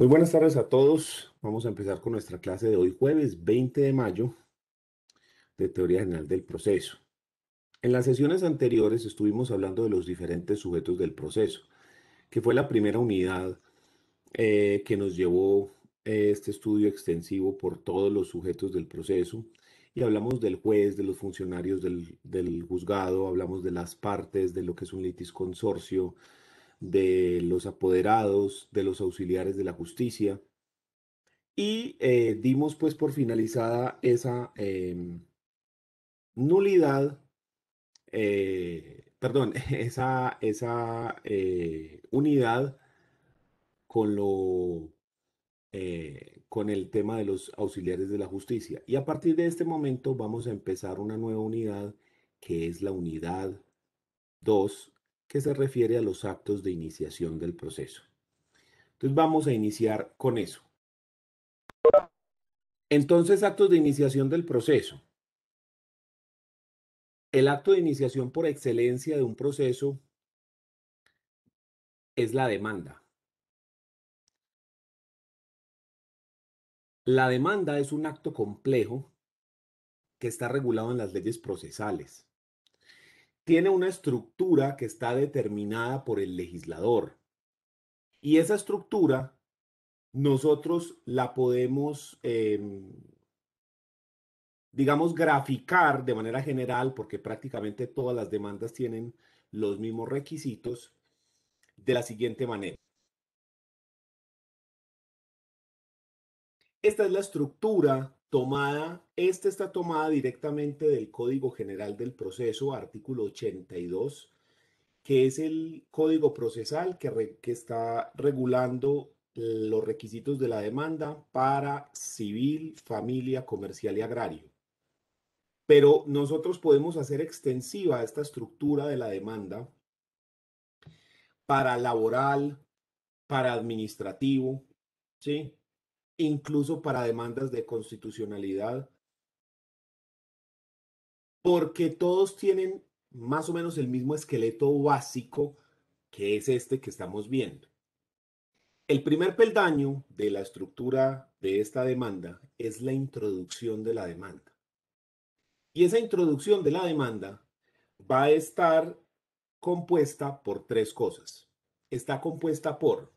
Muy buenas tardes a todos. Vamos a empezar con nuestra clase de hoy, jueves 20 de mayo, de Teoría General del Proceso. En las sesiones anteriores estuvimos hablando de los diferentes sujetos del proceso, que fue la primera unidad que nos llevó este estudio extensivo por todos los sujetos del proceso. Y hablamos del juez, de los funcionarios del juzgado, hablamos de las partes, de lo que es un litisconsorcio, de los apoderados, de los auxiliares de la justicia. Y dimos pues por finalizada esa nulidad, perdón, esa unidad con con el tema de los auxiliares de la justicia. Y a partir de este momento vamos a empezar una nueva unidad que es la unidad 2, que se refiere a los actos de iniciación del proceso. Entonces vamos a iniciar con eso. Entonces, actos de iniciación del proceso. El acto de iniciación por excelencia de un proceso es la demanda. La demanda es un acto complejo que está regulado en las leyes procesales. Tiene una estructura que está determinada por el legislador y esa estructura nosotros la podemos, digamos, graficar de manera general porque prácticamente todas las demandas tienen los mismos requisitos de la siguiente manera. Esta es la estructura tomada, esta está tomada directamente del Código General del Proceso, artículo 82, que es el código procesal que está regulando los requisitos de la demanda para civil, familia, comercial y agrario. Pero nosotros podemos hacer extensiva esta estructura de la demanda para laboral, para administrativo, ¿sí? Incluso para demandas de constitucionalidad, porque todos tienen más o menos el mismo esqueleto básico que es este que estamos viendo. El primer peldaño de la estructura de esta demanda es la introducción de la demanda. Y esa introducción de la demanda va a estar compuesta por tres cosas. Está compuesta por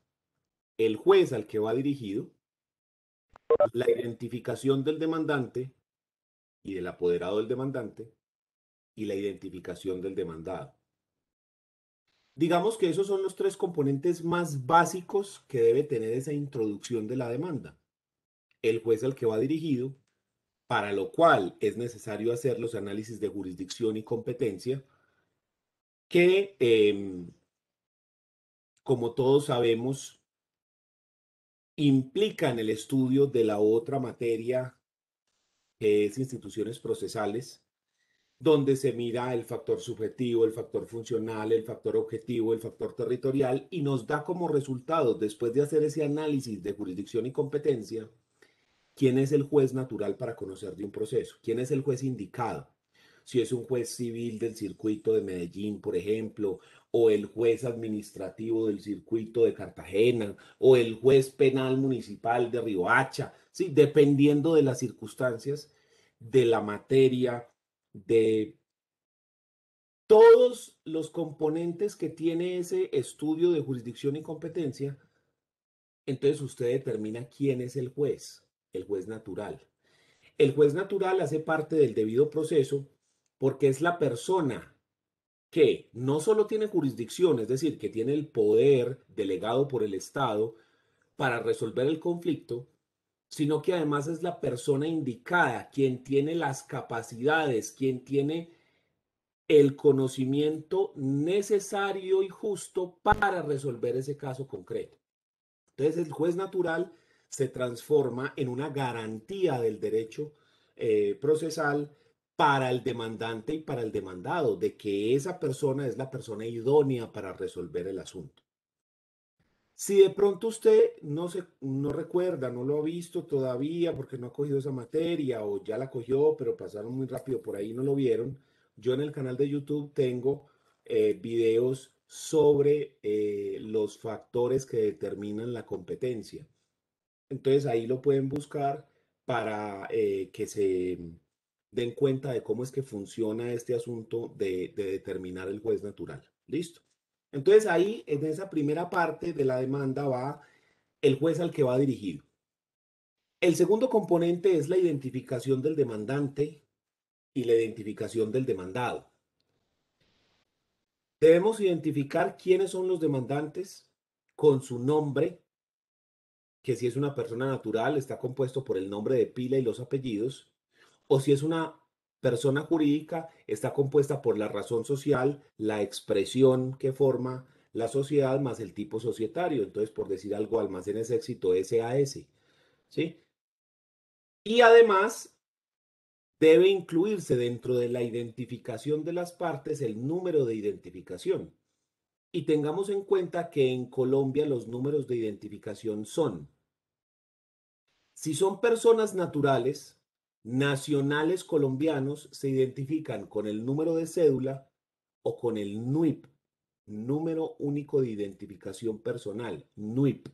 el juez al que va dirigido, la identificación del demandante y del apoderado del demandante y la identificación del demandado. Digamos que esos son los tres componentes más básicos que debe tener esa introducción de la demanda. El juez al que va dirigido, para lo cual es necesario hacer los análisis de jurisdicción y competencia, que, como todos sabemos, implican el estudio de la otra materia que es instituciones procesales, donde se mira el factor subjetivo, el factor funcional, el factor objetivo, el factor territorial, y nos da como resultado, después de hacer ese análisis de jurisdicción y competencia, quién es el juez natural para conocer de un proceso, quién es el juez indicado. Si es un juez civil del circuito de Medellín, por ejemplo, o el juez administrativo del circuito de Cartagena, o el juez penal municipal de Riohacha, ¿sí? Dependiendo de las circunstancias, de la materia, de todos los componentes que tiene ese estudio de jurisdicción y competencia, entonces usted determina quién es el juez natural. El juez natural hace parte del debido proceso porque es la persona que no solo tiene jurisdicción, es decir, que tiene el poder delegado por el Estado para resolver el conflicto, sino que además es la persona indicada, quien tiene las capacidades, quien tiene el conocimiento necesario y justo para resolver ese caso concreto. Entonces el juez natural se transforma en una garantía del derecho procesal para el demandante y para el demandado, de que esa persona es la persona idónea para resolver el asunto. Si de pronto usted no recuerda, no lo ha visto todavía porque no ha cogido esa materia o ya la cogió, pero pasaron muy rápido por ahí y no lo vieron, yo en el canal de YouTube tengo videos sobre los factores que determinan la competencia. Entonces ahí lo pueden buscar para que se den cuenta de cómo es que funciona este asunto de determinar el juez natural. ¿Listo? Entonces ahí, en esa primera parte de la demanda va el juez al que va dirigido. El segundo componente es la identificación del demandante y la identificación del demandado. Debemos identificar quiénes son los demandantes con su nombre, que si es una persona natural está compuesto por el nombre de pila y los apellidos, o si es una persona jurídica está compuesta por la razón social, la expresión que forma la sociedad más el tipo societario. Entonces, por decir algo, almacenes éxito SAS, ¿sí? Y además debe incluirse dentro de la identificación de las partes el número de identificación. Y tengamos en cuenta que en Colombia los números de identificación son, si son personas naturales, nacionales colombianos se identifican con el número de cédula o con el NUIP, número único de identificación personal, NUIP.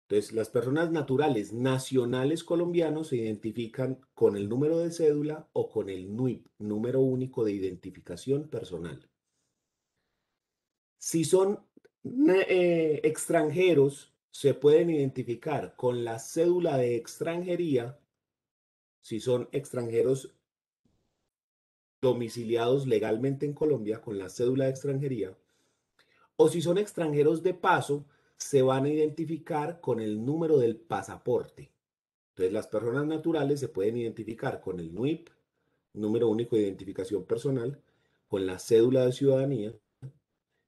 Entonces, las personas naturales nacionales colombianos se identifican con el número de cédula o con el NUIP, número único de identificación personal. Si son extranjeros, se pueden identificar con la cédula de extranjería, si son extranjeros domiciliados legalmente en Colombia, con la cédula de extranjería, o si son extranjeros de paso, se van a identificar con el número del pasaporte. Entonces, las personas naturales se pueden identificar con el NUIP, número único de identificación personal, con la cédula de ciudadanía,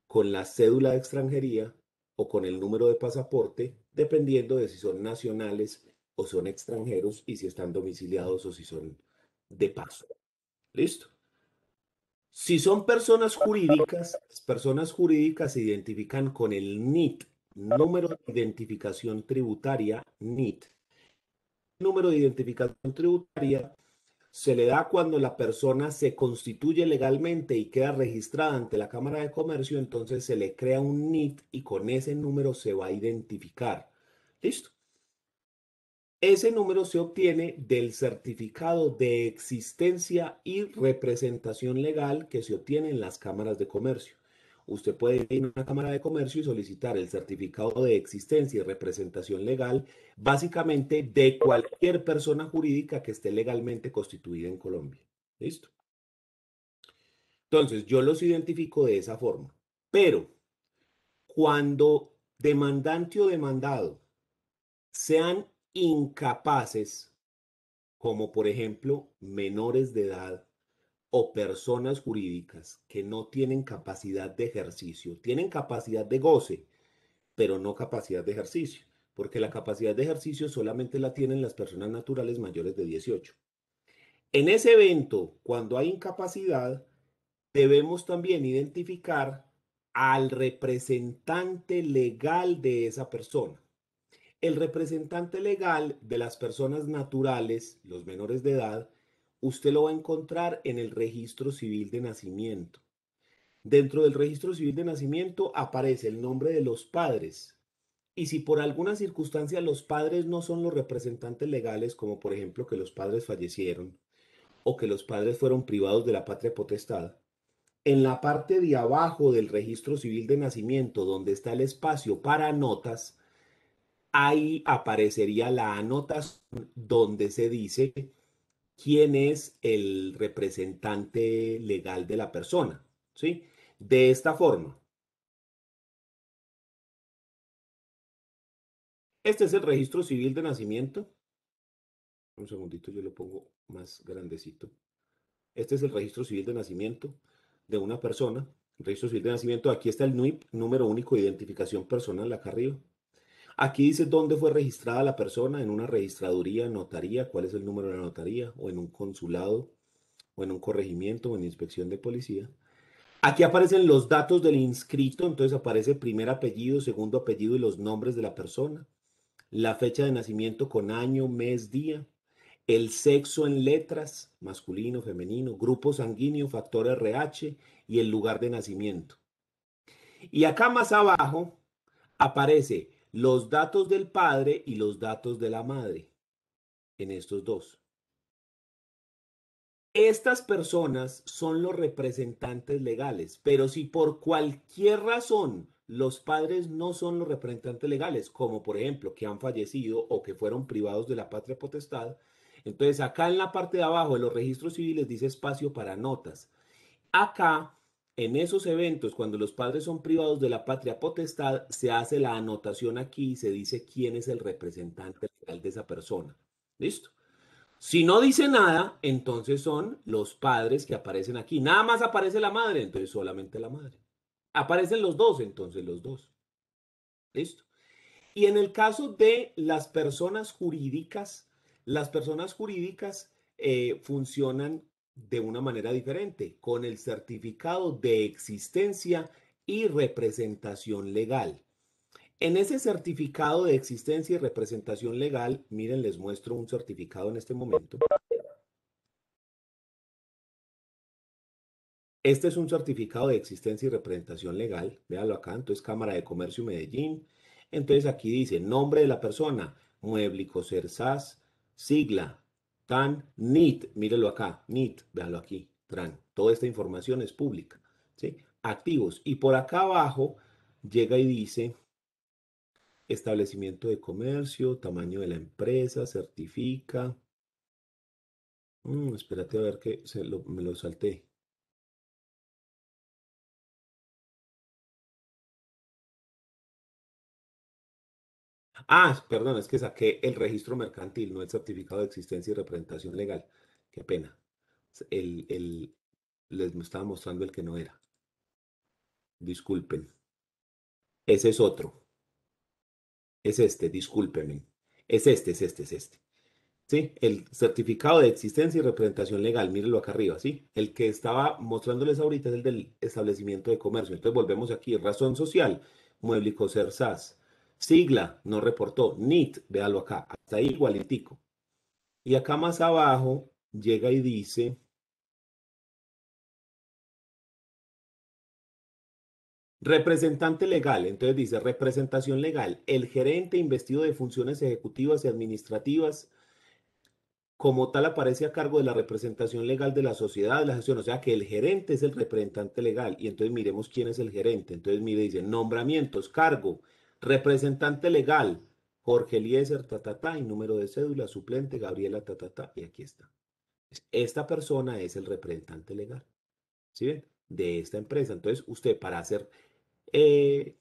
con la cédula de extranjería o con el número de pasaporte, dependiendo de si son nacionales o son extranjeros y si están domiciliados o si son de paso. ¿Listo? Si son las personas jurídicas se identifican con el NIT, número de identificación tributaria, NIT. El número de identificación tributaria se le da cuando la persona se constituye legalmente y queda registrada ante la Cámara de Comercio, entonces se le crea un NIT y con ese número se va a identificar. ¿Listo? Ese número se obtiene del certificado de existencia y representación legal que se obtiene en las cámaras de comercio. Usted puede ir a una cámara de comercio y solicitar el certificado de existencia y representación legal, básicamente de cualquier persona jurídica que esté legalmente constituida en Colombia. ¿Listo? Entonces, yo los identifico de esa forma. Pero cuando demandante o demandado sean incapaces, como por ejemplo menores de edad o personas jurídicas que no tienen capacidad de ejercicio, tienen capacidad de goce, pero no capacidad de ejercicio, porque la capacidad de ejercicio solamente la tienen las personas naturales mayores de 18. En ese evento, cuando hay incapacidad, debemos también identificar al representante legal de esa persona. El representante legal de las personas naturales, los menores de edad, usted lo va a encontrar en el registro civil de nacimiento. Dentro del registro civil de nacimiento aparece el nombre de los padres. Y si por alguna circunstancia los padres no son los representantes legales, como por ejemplo que los padres fallecieron o que los padres fueron privados de la patria potestad, en la parte de abajo del registro civil de nacimiento, donde está el espacio para notas, ahí aparecería la anotación donde se dice quién es el representante legal de la persona, ¿sí? De esta forma, este es el registro civil de nacimiento. Un segundito, yo lo pongo más grandecito. Este es el registro civil de nacimiento de una persona. El registro civil de nacimiento, aquí está el NUIP, número único de identificación personal, acá arriba. Aquí dice dónde fue registrada la persona, en una registraduría, notaría, cuál es el número de la notaría, o en un consulado, o en un corregimiento, o en inspección de policía. Aquí aparecen los datos del inscrito, entonces aparece primer apellido, segundo apellido y los nombres de la persona, la fecha de nacimiento con año, mes, día, el sexo en letras, masculino, femenino, grupo sanguíneo, factor RH y el lugar de nacimiento. Y acá más abajo aparece los datos del padre y los datos de la madre en estos dos. Estas personas son los representantes legales, pero si por cualquier razón los padres no son los representantes legales, como por ejemplo que han fallecido o que fueron privados de la patria potestad, entonces acá en la parte de abajo de los registros civiles dice espacio para notas. Acá, en esos eventos, cuando los padres son privados de la patria potestad, se hace la anotación aquí y se dice quién es el representante legal de esa persona. ¿Listo? Si no dice nada, entonces son los padres que aparecen aquí. Nada más aparece la madre, entonces solamente la madre. Aparecen los dos, entonces los dos. ¿Listo? Y en el caso de las personas jurídicas funcionan de una manera diferente, con el certificado de existencia y representación legal. En ese certificado de existencia y representación legal, miren, les muestro un certificado en este momento. Este es un certificado de existencia y representación legal. Véalo acá. Entonces, Cámara de Comercio Medellín. Entonces, aquí dice nombre de la persona, Mueblico Cersas, sigla, TAN, NIT. Mírelo acá, NIT. Véalo aquí, TRAN. Toda esta información es pública. ¿Sí? Activos. Y por acá abajo llega y dice establecimiento de comercio, tamaño de la empresa, certifica. Espérate a ver que me lo salté. Perdón, es que saqué el registro mercantil, no el certificado de existencia y representación legal. Qué pena. El, les estaba mostrando el que no era. Disculpen. Ese es otro. Es este, discúlpenme. Es este. ¿Sí? El certificado de existencia y representación legal, mírenlo acá arriba, ¿sí? El que estaba mostrándoles ahorita es el del establecimiento de comercio. Entonces volvemos aquí. Razón social, Mueblico Cersas. Sigla, no reportó. NIT, véalo acá. Hasta ahí igualitico. Y acá más abajo llega y dice, representante legal. Entonces dice, representación legal. El gerente investido de funciones ejecutivas y administrativas, como tal, aparece a cargo de la representación legal de la sociedad, de la gestión. O sea que el gerente es el representante legal. Y entonces miremos quién es el gerente. Entonces mire, dice, nombramientos, cargo, representante legal, Jorge Eliezer, y número de cédula, suplente, Gabriela, y aquí está. Esta persona es el representante legal. ¿Sí ven? De esta empresa. Entonces, usted eh,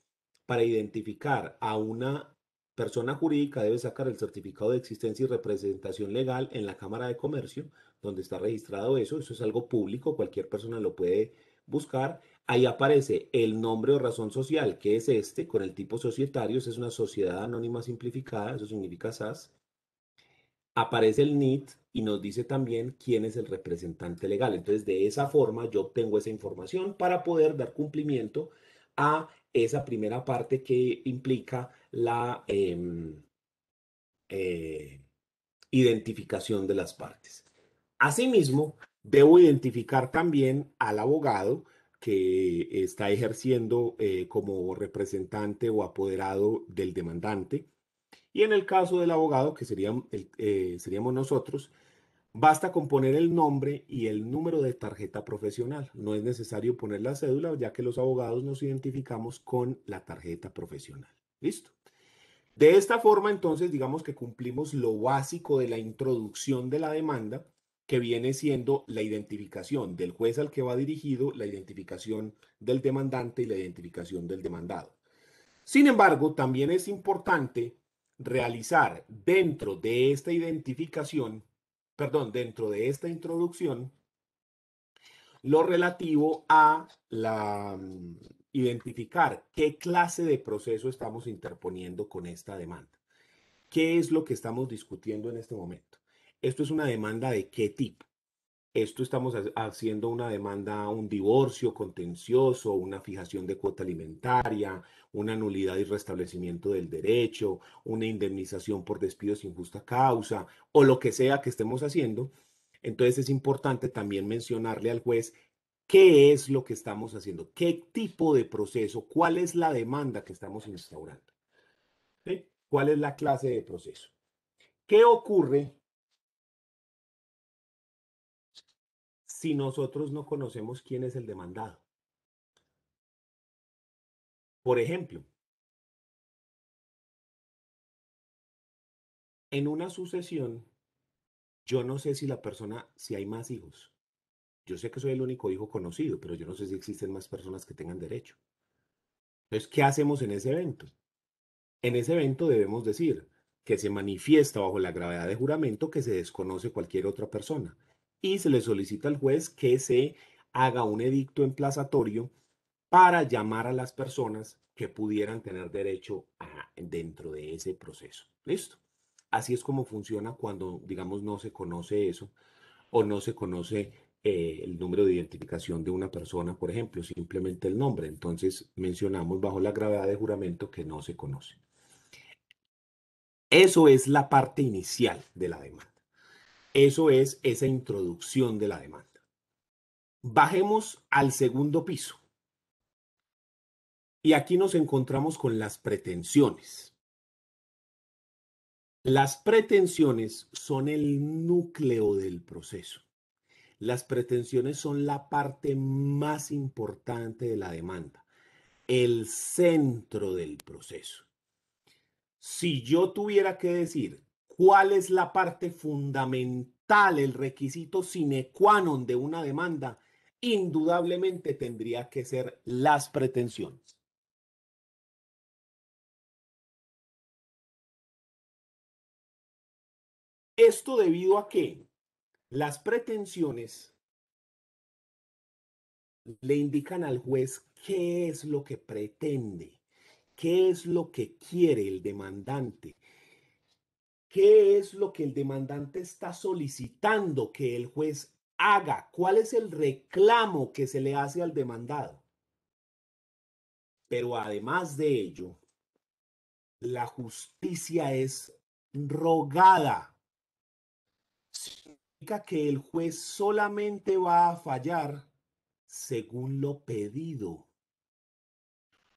para identificar a una persona jurídica debe sacar el certificado de existencia y representación legal en la Cámara de Comercio, donde está registrado eso. Eso es algo público, cualquier persona lo puede buscar. Ahí aparece el nombre o razón social, que es este, con el tipo societario. Esa es una sociedad anónima simplificada, eso significa SAS. Aparece el NIT y nos dice también quién es el representante legal. Entonces, de esa forma yo obtengo esa información para poder dar cumplimiento a esa primera parte que implica la eh, identificación de las partes. Asimismo, debo identificar también al abogado que está ejerciendo como representante o apoderado del demandante. Y en el caso del abogado, que seríamos nosotros, basta con poner el nombre y el número de tarjeta profesional. No es necesario poner la cédula, ya que los abogados nos identificamos con la tarjeta profesional. ¿Listo? De esta forma, entonces, digamos que cumplimos lo básico de la introducción de la demanda, que viene siendo la identificación del juez al que va dirigido, la identificación del demandante y la identificación del demandado. Sin embargo, también es importante realizar dentro de esta identificación, perdón, dentro de esta introducción, lo relativo a identificar qué clase de proceso estamos interponiendo con esta demanda. ¿Qué es lo que estamos discutiendo en este momento? ¿Esto es una demanda de qué tipo? Esto estamos haciendo una demanda, un divorcio contencioso, una fijación de cuota alimentaria, una nulidad y restablecimiento del derecho, una indemnización por despido sin justa causa o lo que sea que estemos haciendo. Entonces es importante también mencionarle al juez qué es lo que estamos haciendo, qué tipo de proceso, cuál es la demanda que estamos instaurando. ¿Sí? ¿Cuál es la clase de proceso? ¿Qué ocurre si nosotros no conocemos quién es el demandado? Por ejemplo, en una sucesión, yo no sé si la persona, si hay más hijos. Yo sé que soy el único hijo conocido, pero yo no sé si existen más personas que tengan derecho. Entonces, ¿qué hacemos en ese evento? En ese evento debemos decir que se manifiesta bajo la gravedad de juramento que se desconoce cualquier otra persona y se le solicita al juez que se haga un edicto emplazatorio para llamar a las personas que pudieran tener derecho dentro de ese proceso. ¿Listo? Así es como funciona cuando, digamos, no se conoce eso o no se conoce el número de identificación de una persona, por ejemplo, simplemente el nombre. Entonces mencionamos bajo la gravedad de juramento que no se conoce. Eso es la parte inicial de la demanda. Eso es esa introducción de la demanda. Bajemos al segundo piso y aquí nos encontramos con las pretensiones. Las pretensiones son el núcleo del proceso. Las pretensiones son la parte más importante de la demanda, el centro del proceso. Si yo tuviera que decir cuál es la parte fundamental, el requisito sine qua non de una demanda, indudablemente tendría que ser las pretensiones. Esto debido a que las pretensiones le indican al juez qué es lo que pretende, qué es lo que quiere el demandante, qué es lo que el demandante está solicitando que el juez haga, cuál es el reclamo que se le hace al demandado. Pero además de ello, la justicia es rogada. Significa que el juez solamente va a fallar según lo pedido.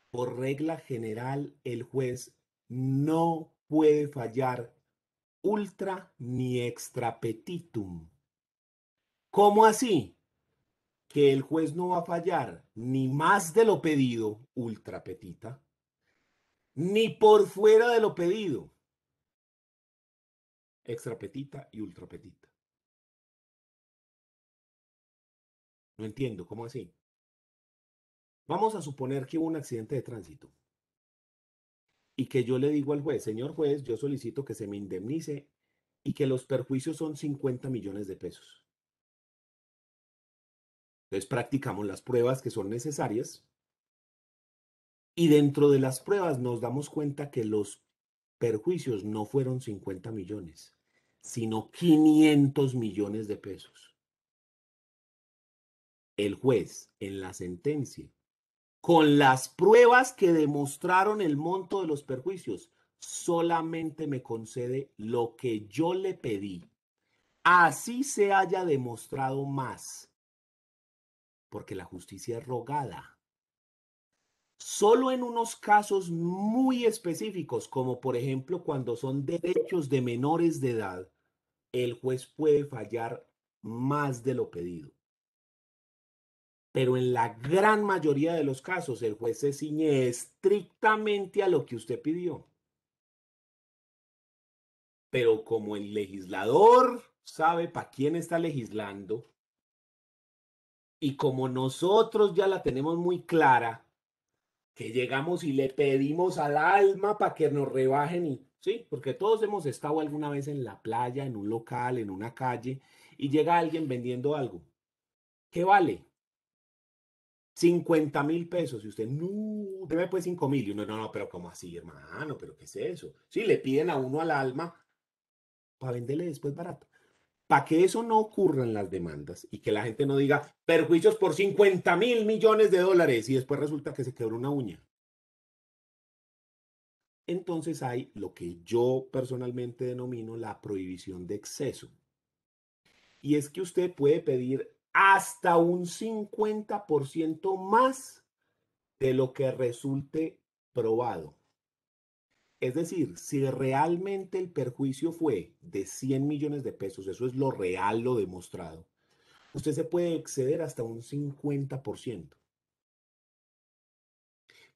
Por regla general, el juez no puede fallar ultra ni extra petitum. ¿Cómo así? Que el juez no va a fallar ni más de lo pedido, ultra petita, ni por fuera de lo pedido, extra petita y ultra petita. No entiendo, ¿cómo así? Vamos a suponer que hubo un accidente de tránsito y que yo le digo al juez, señor juez, yo solicito que se me indemnice y que los perjuicios son 50 millones de pesos. Entonces practicamos las pruebas que son necesarias y dentro de las pruebas nos damos cuenta que los perjuicios no fueron 50 millones, sino 500 millones de pesos. El juez en la sentencia, con las pruebas que demostraron el monto de los perjuicios, solamente me concede lo que yo le pedí. Así se haya demostrado más, porque la justicia es rogada. Solo en unos casos muy específicos, como por ejemplo cuando son derechos de menores de edad, el juez puede fallar más de lo pedido. Pero en la gran mayoría de los casos, el juez se ciñe estrictamente a lo que usted pidió. Pero como el legislador sabe para quién está legislando y como nosotros ya la tenemos muy clara, que llegamos y le pedimos al alma para que nos rebajen y sí, porque todos hemos estado alguna vez en la playa, en un local, en una calle y llega alguien vendiendo algo. ¿Qué vale? 50.000 pesos. Y usted, no, deme pues 5.000. Y uno, no, no, pero ¿cómo así, hermano? ¿Pero qué es eso? Sí, le piden a uno al alma para venderle después barato. Para que eso no ocurra en las demandas y que la gente no diga perjuicios por 50.000 millones de dólares y después resulta que se quebró una uña. Entonces hay lo que yo personalmente denomino la prohibición de exceso. Y es que usted puede pedir hasta un 50% más de lo que resulte probado. Es decir, si realmente el perjuicio fue de 100 millones de pesos, eso es lo real, lo demostrado, usted se puede exceder hasta un 50%.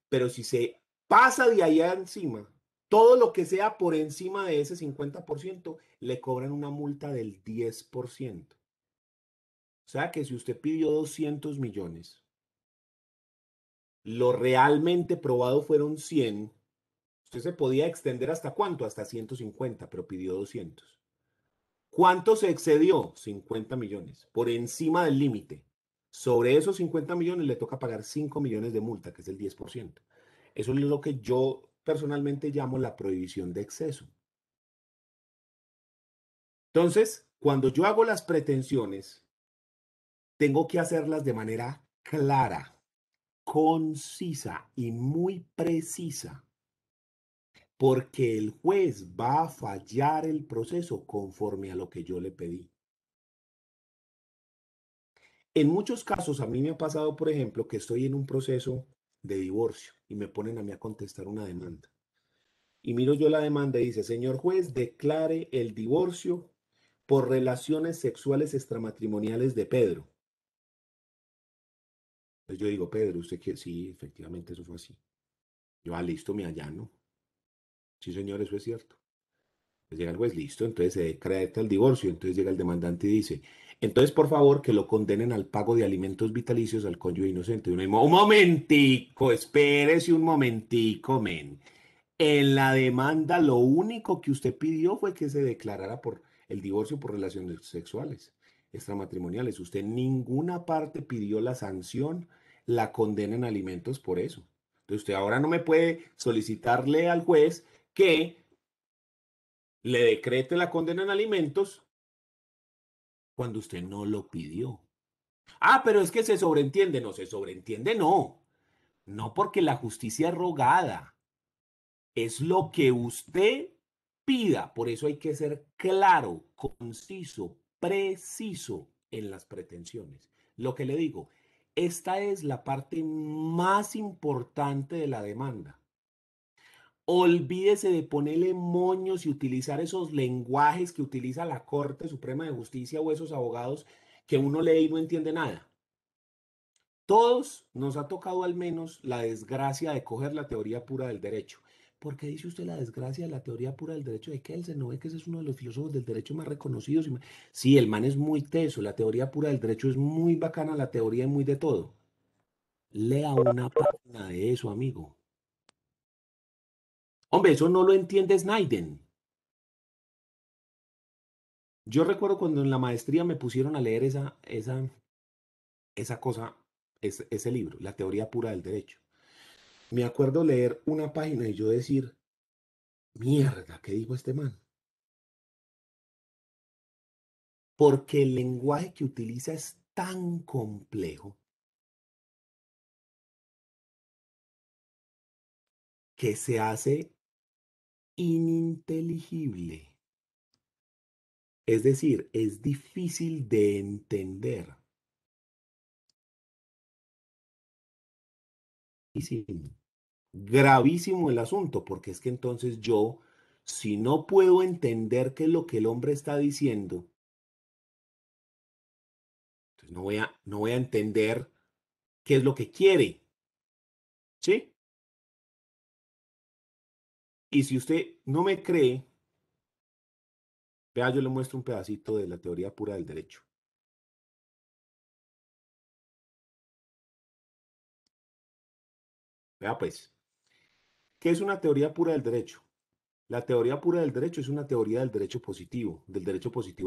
Pero si se pasa de allá encima, todo lo que sea por encima de ese 50%, le cobran una multa del 10%. O sea que si usted pidió 200 millones, lo realmente probado fueron 100, usted se podía extender hasta cuánto, hasta 150, pero pidió 200. ¿Cuánto se excedió? 50 millones, por encima del límite. Sobre esos 50 millones le toca pagar 5 millones de multa, que es el 10%. Eso es lo que yo personalmente llamo la prohibición de exceso. Entonces, cuando yo hago las pretensiones, tengo que hacerlas de manera clara, concisa y muy precisa, porque el juez va a fallar el proceso conforme a lo que yo le pedí. En muchos casos, a mí me ha pasado, por ejemplo, que estoy en un proceso de divorcio y me ponen a mí a contestar una demanda. Y miro yo la demanda y dice, señor juez, declare el divorcio por relaciones sexuales extramatrimoniales de Pedro. Entonces yo digo, Pedro, usted que sí, efectivamente eso fue así. Yo, listo, me allano. Sí, señor, eso es cierto. Pues llega el juez, listo, entonces se decreta el divorcio. Entonces llega el demandante y dice, entonces por favor que lo condenen al pago de alimentos vitalicios al cónyuge inocente. Y uno dice, un momentico, espérese un momentico, men. En la demanda lo único que usted pidió fue que se declarara por el divorcio por relaciones sexuales extramatrimoniales. Usted en ninguna parte pidió la sanción, la condena en alimentos por eso. Entonces usted ahora no me puede solicitarle al juez que le decrete la condena en alimentos cuando usted no lo pidió. Ah, pero es que se sobreentiende. No, se sobreentiende, no. No porque la justicia es rogada. Es lo que usted pida. Por eso hay que ser claro, conciso, preciso en las pretensiones. Lo que le digo, esta es la parte más importante de la demanda. Olvídese de ponerle moños y utilizar esos lenguajes que utiliza la Corte Suprema de Justicia o esos abogados que uno lee y no entiende nada. Todos nos ha tocado al menos la desgracia de coger la teoría pura del derecho. ¿Por qué dice usted la desgracia de la teoría pura del derecho de Kelsen? ¿No ve que ese es uno de los filósofos del derecho más reconocidos? Sí, el man es muy teso, la teoría pura del derecho es muy bacana, la teoría es muy de todo. Lea una página de eso, amigo. Hombre, eso no lo entiende Snyder. Yo recuerdo cuando en la maestría me pusieron a leer esa cosa, ese libro, La teoría pura del derecho. Me acuerdo leer una página y yo decir, mierda, ¿qué dijo este man? Porque el lenguaje que utiliza es tan complejo que se hace ininteligible. Es decir, es difícil de entender. Y sí, gravísimo el asunto, porque es que entonces yo, si no puedo entender qué es lo que el hombre está diciendo, entonces no voy a entender qué es lo que quiere, ¿sí? Y si usted no me cree, vea, yo le muestro un pedacito de la teoría pura del derecho. Vea pues, ¿qué es una teoría pura del derecho? La teoría pura del derecho es una teoría del derecho positivo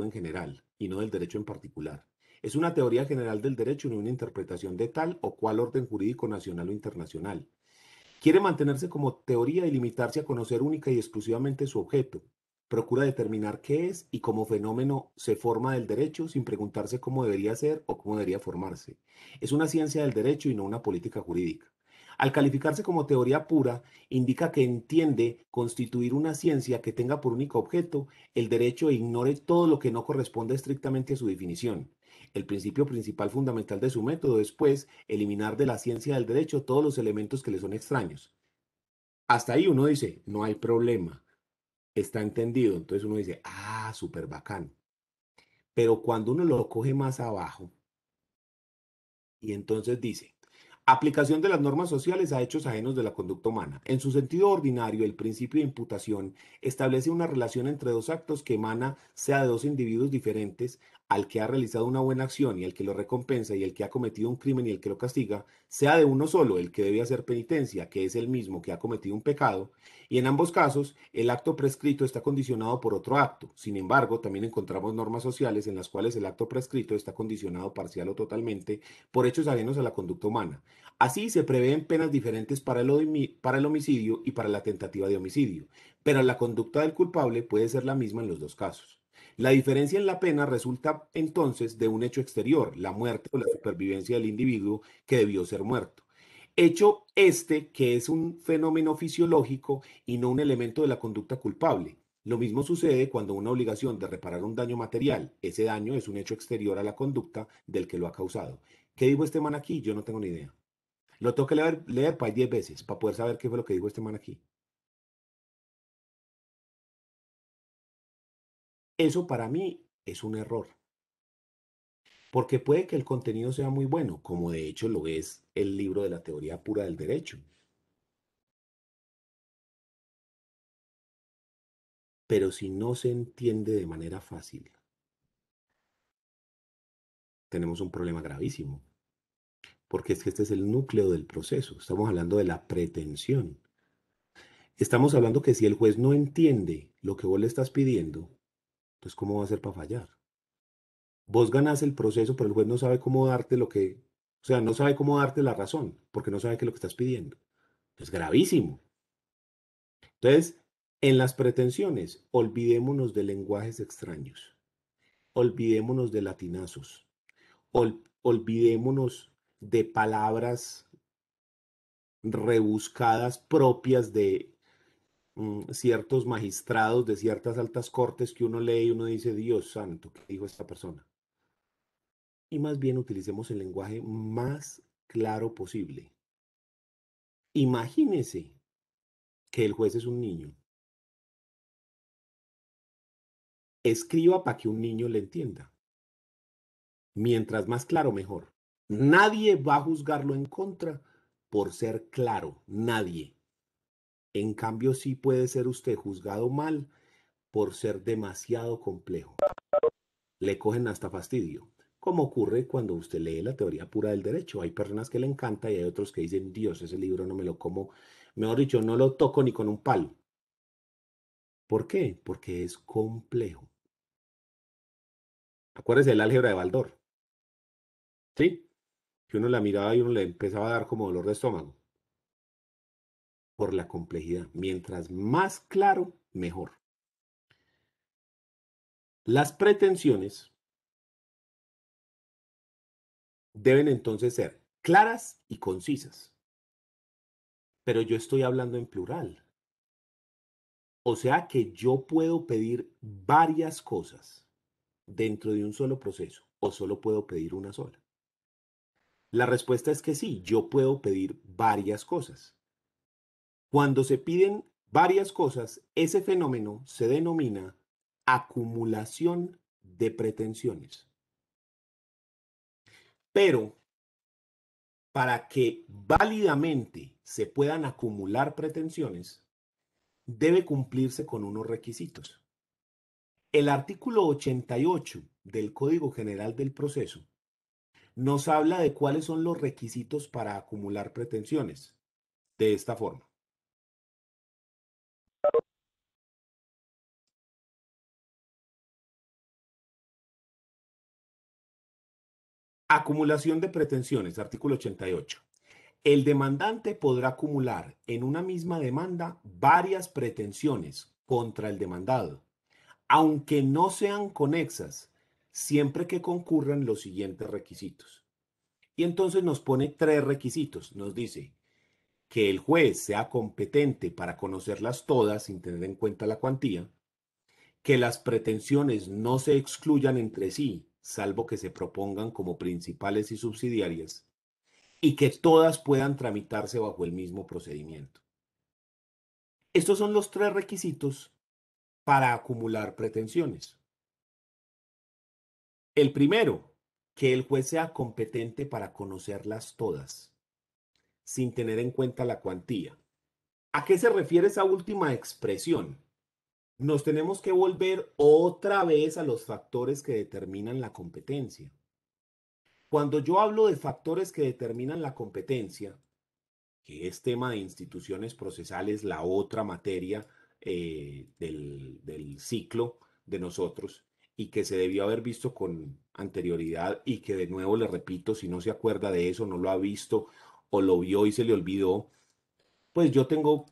en general, y no del derecho en particular. Es una teoría general del derecho y una interpretación de tal o cual orden jurídico nacional o internacional. Quiere mantenerse como teoría y limitarse a conocer única y exclusivamente su objeto. Procura determinar qué es y como fenómeno se forma del derecho sin preguntarse cómo debería ser o cómo debería formarse. Es una ciencia del derecho y no una política jurídica. Al calificarse como teoría pura, indica que entiende constituir una ciencia que tenga por único objeto el derecho e ignore todo lo que no corresponde estrictamente a su definición. El principio principal fundamental de su método es, pues, eliminar de la ciencia del derecho todos los elementos que le son extraños. Hasta ahí uno dice, no hay problema, está entendido. Entonces uno dice, ah, súper bacán. Pero cuando uno lo coge más abajo y entonces dice, aplicación de las normas sociales a hechos ajenos de la conducta humana. En su sentido ordinario, el principio de imputación establece una relación entre dos actos que emana sea de dos individuos diferentes, al que ha realizado una buena acción y el que lo recompensa, y el que ha cometido un crimen y el que lo castiga, sea de uno solo, el que debe hacer penitencia, que es el mismo que ha cometido un pecado, y en ambos casos el acto prescrito está condicionado por otro acto. Sin embargo, también encontramos normas sociales en las cuales el acto prescrito está condicionado parcial o totalmente por hechos ajenos a la conducta humana. Así se prevén penas diferentes para el homicidio y para la tentativa de homicidio, pero la conducta del culpable puede ser la misma en los dos casos. La diferencia en la pena resulta entonces de un hecho exterior, la muerte o la supervivencia del individuo que debió ser muerto. Hecho este que es un fenómeno fisiológico y no un elemento de la conducta culpable. Lo mismo sucede cuando una obligación de reparar un daño material. Ese daño es un hecho exterior a la conducta del que lo ha causado. ¿Qué dijo este man aquí? Yo no tengo ni idea. Lo tengo que leer para 10 veces para poder saber qué fue lo que dijo este man aquí. Eso para mí es un error, porque puede que el contenido sea muy bueno, como de hecho lo es el libro de la teoría pura del derecho, pero si no se entiende de manera fácil, tenemos un problema gravísimo, porque es que este es el núcleo del proceso. Estamos hablando de la pretensión. Estamos hablando que si el juez no entiende lo que vos le estás pidiendo, pues ¿cómo va a ser para fallar? Vos ganás el proceso, pero el juez no sabe cómo darte lo que, o sea, no sabe cómo darte la razón, porque no sabe qué es lo que estás pidiendo. Es gravísimo. Entonces, en las pretensiones, olvidémonos de lenguajes extraños, olvidémonos de latinazos, olvidémonos de palabras rebuscadas propias de ciertos magistrados de ciertas altas cortes que uno lee y uno dice, Dios santo, ¿qué dijo esta persona? Y más bien utilicemos el lenguaje más claro posible. Imagínese que el juez es un niño. Escriba para que un niño le entienda. Mientras más claro, mejor. Nadie va a juzgarlo en contra por ser claro. Nadie. En cambio, sí puede ser usted juzgado mal por ser demasiado complejo. Le cogen hasta fastidio. Como ocurre cuando usted lee la teoría pura del derecho. Hay personas que le encanta y hay otros que dicen, Dios, ese libro no me lo como. Mejor dicho, no lo toco ni con un palo. ¿Por qué? Porque es complejo. Acuérdese del álgebra de Baldor, ¿sí? Que uno la miraba y uno le empezaba a dar como dolor de estómago por la complejidad. Mientras más claro, mejor. Las pretensiones deben entonces ser claras y concisas, pero yo estoy hablando en plural. O sea que yo puedo pedir varias cosas dentro de un solo proceso o solo puedo pedir una sola. La respuesta es que sí, yo puedo pedir varias cosas. Cuando se piden varias cosas, ese fenómeno se denomina acumulación de pretensiones. Pero para que válidamente se puedan acumular pretensiones, debe cumplirse con unos requisitos. El artículo 88 del Código General del Proceso nos habla de cuáles son los requisitos para acumular pretensiones. De esta forma. Acumulación de pretensiones, artículo 88. El demandante podrá acumular en una misma demanda varias pretensiones contra el demandado, aunque no sean conexas, siempre que concurran los siguientes requisitos. Y entonces nos pone tres requisitos. Nos dice que el juez sea competente para conocerlas todas sin tener en cuenta la cuantía, que las pretensiones no se excluyan entre sí, salvo que se propongan como principales y subsidiarias, y que todas puedan tramitarse bajo el mismo procedimiento. Estos son los tres requisitos para acumular pretensiones. El primero, que el juez sea competente para conocerlas todas, sin tener en cuenta la cuantía. ¿A qué se refiere esa última expresión? Nos tenemos que volver otra vez a los factores que determinan la competencia. Cuando yo hablo de factores que determinan la competencia, que es tema de instituciones procesales, la otra materia del ciclo de nosotros, y que se debió haber visto con anterioridad y que de nuevo le repito, si no se acuerda de eso, no lo ha visto o lo vio y se le olvidó, pues yo tengo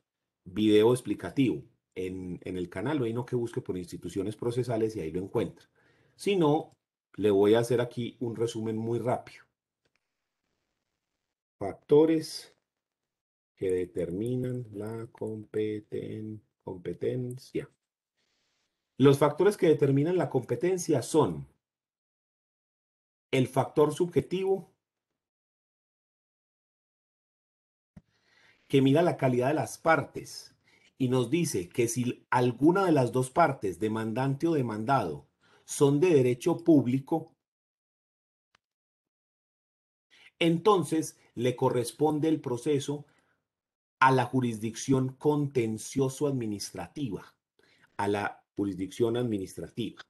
video explicativo en el canal, ahí no que busque por instituciones procesales y ahí lo encuentra. Si no, le voy a hacer aquí un resumen muy rápido. Factores que determinan la competencia. Los factores que determinan la competencia son el factor subjetivo, que mira la calidad de las partes y nos dice que si alguna de las dos partes, demandante o demandado, son de derecho público, entonces le corresponde el proceso a la jurisdicción contencioso-administrativa, a la jurisdicción administrativa.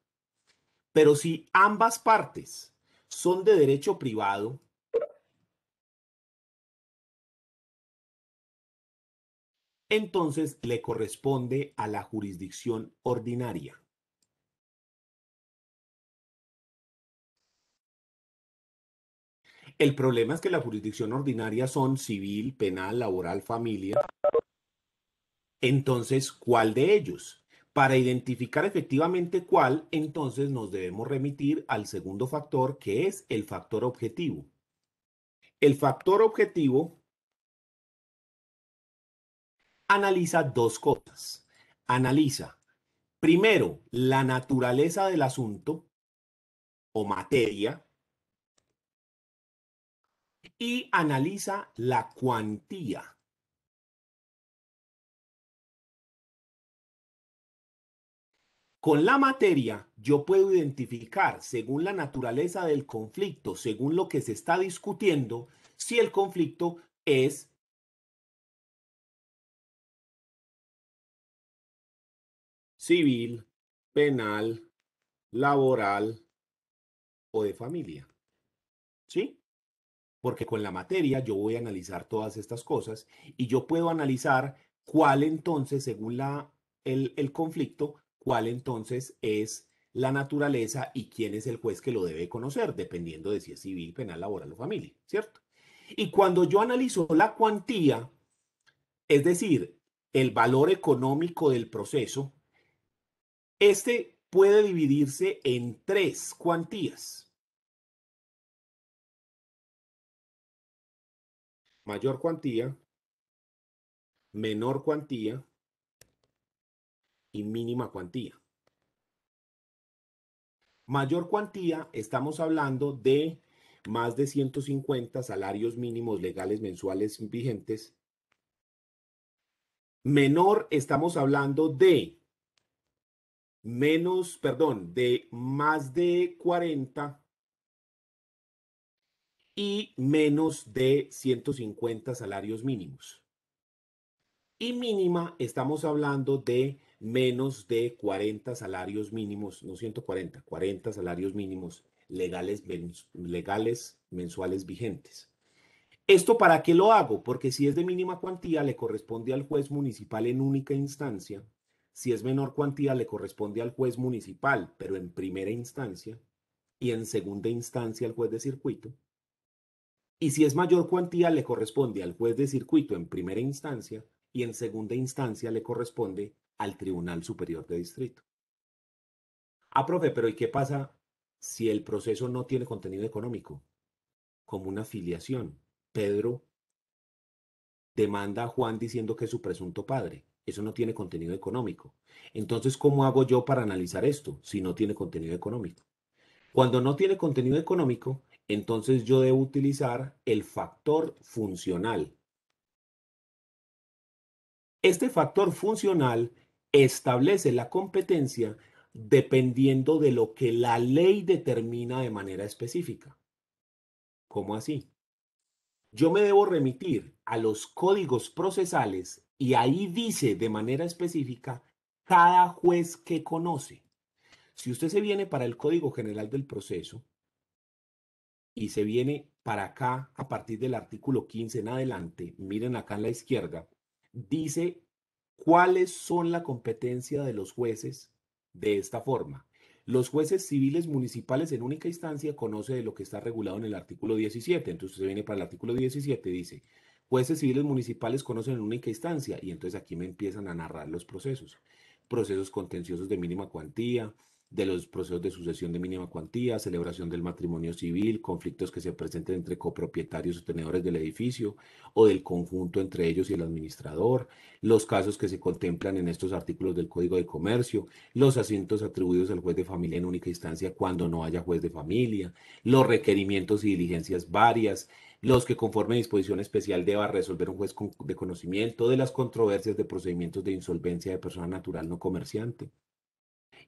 Pero si ambas partes son de derecho privado, entonces le corresponde a la jurisdicción ordinaria. El problema es que la jurisdicción ordinaria son civil, penal, laboral, familia. Entonces, ¿cuál de ellos? Para identificar efectivamente cuál, entonces nos debemos remitir al segundo factor, que es el factor objetivo. El factor objetivo analiza dos cosas. Analiza, primero, la naturaleza del asunto o materia y analiza la cuantía. Con la materia, yo puedo identificar, según la naturaleza del conflicto, según lo que se está discutiendo, si el conflicto es civil, penal, laboral o de familia. ¿Sí? Porque con la materia yo voy a analizar todas estas cosas y yo puedo analizar cuál entonces, según el conflicto, cuál entonces es la naturaleza y quién es el juez que lo debe conocer, dependiendo de si es civil, penal, laboral o familia, ¿cierto? Y cuando yo analizo la cuantía, es decir, el valor económico del proceso, este puede dividirse en tres cuantías. Mayor cuantía, menor cuantía y mínima cuantía. Mayor cuantía, estamos hablando de más de 150 salarios mínimos legales mensuales vigentes. Menor, estamos hablando de de más de 40 y menos de 150 salarios mínimos. Y mínima, estamos hablando de menos de 40 salarios mínimos, no 140, 40 salarios mínimos legales mensuales vigentes. ¿Esto para qué lo hago? Porque si es de mínima cuantía, le corresponde al juez municipal en única instancia. Si es menor cuantía, le corresponde al juez municipal, pero en primera instancia. Y en segunda instancia al juez de circuito. Y si es mayor cuantía, le corresponde al juez de circuito en primera instancia y en segunda instancia le corresponde al Tribunal Superior de Distrito. Ah, profe, pero ¿y qué pasa si el proceso no tiene contenido económico? Como una filiación. Pedro demanda a Juan diciendo que es su presunto padre. Eso no tiene contenido económico. Entonces, ¿cómo hago yo para analizar esto si no tiene contenido económico? Cuando no tiene contenido económico, entonces yo debo utilizar el factor funcional. Este factor funcional establece la competencia dependiendo de lo que la ley determina de manera específica. ¿Cómo así? Yo me debo remitir a los códigos procesales y ahí dice de manera específica cada juez que conoce. Si usted se viene para el Código General del Proceso y se viene para acá a partir del artículo 15 en adelante, miren acá en la izquierda, dice cuáles son la competencia de los jueces de esta forma. Los jueces civiles municipales en única instancia conoce de lo que está regulado en el artículo 17. Entonces se viene para el artículo 17, dice, jueces civiles municipales conocen en única instancia. Y entonces aquí me empiezan a narrar los procesos. Procesos contenciosos de mínima cuantía, de los procesos de sucesión de mínima cuantía, celebración del matrimonio civil, conflictos que se presenten entre copropietarios o tenedores del edificio o del conjunto entre ellos y el administrador, los casos que se contemplan en estos artículos del Código de Comercio, los asientos atribuidos al juez de familia en única instancia cuando no haya juez de familia, los requerimientos y diligencias varias, los que conforme a disposición especial deba resolver un juez de conocimiento de las controversias de procedimientos de insolvencia de persona natural no comerciante.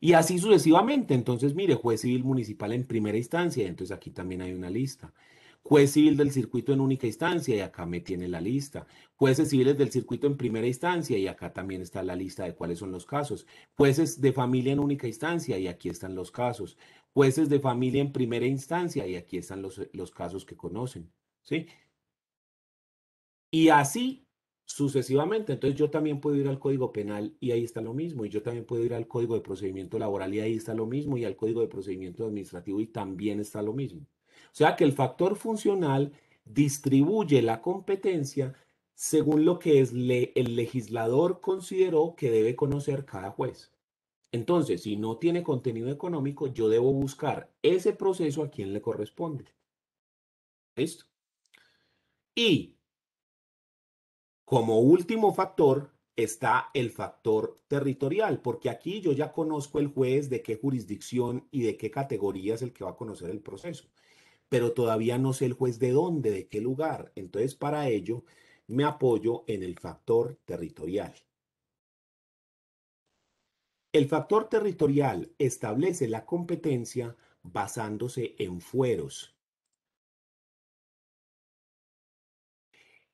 Y así sucesivamente. Entonces, mire, juez civil municipal en primera instancia, entonces aquí también hay una lista. Juez civil del circuito en única instancia, y acá me tiene la lista. Jueces civiles del circuito en primera instancia, y acá también está la lista de cuáles son los casos. Jueces de familia en única instancia, y aquí están los casos. Jueces de familia en primera instancia, y aquí están los casos que conocen. ¿Sí? Y así sucesivamente. Entonces yo también puedo ir al Código Penal y ahí está lo mismo. Y yo también puedo ir al Código de Procedimiento Laboral y ahí está lo mismo. Y al Código de Procedimiento Administrativo y también está lo mismo. O sea que el factor funcional distribuye la competencia según lo que es el legislador consideró que debe conocer cada juez. Entonces, si no tiene contenido económico, yo debo buscar ese proceso a quien le corresponde. ¿Listo? Y como último factor está el factor territorial, porque aquí yo ya conozco el juez de qué jurisdicción y de qué categoría es el que va a conocer el proceso, pero todavía no sé el juez de dónde, de qué lugar. Entonces, para ello, me apoyo en el factor territorial. El factor territorial establece la competencia basándose en fueros.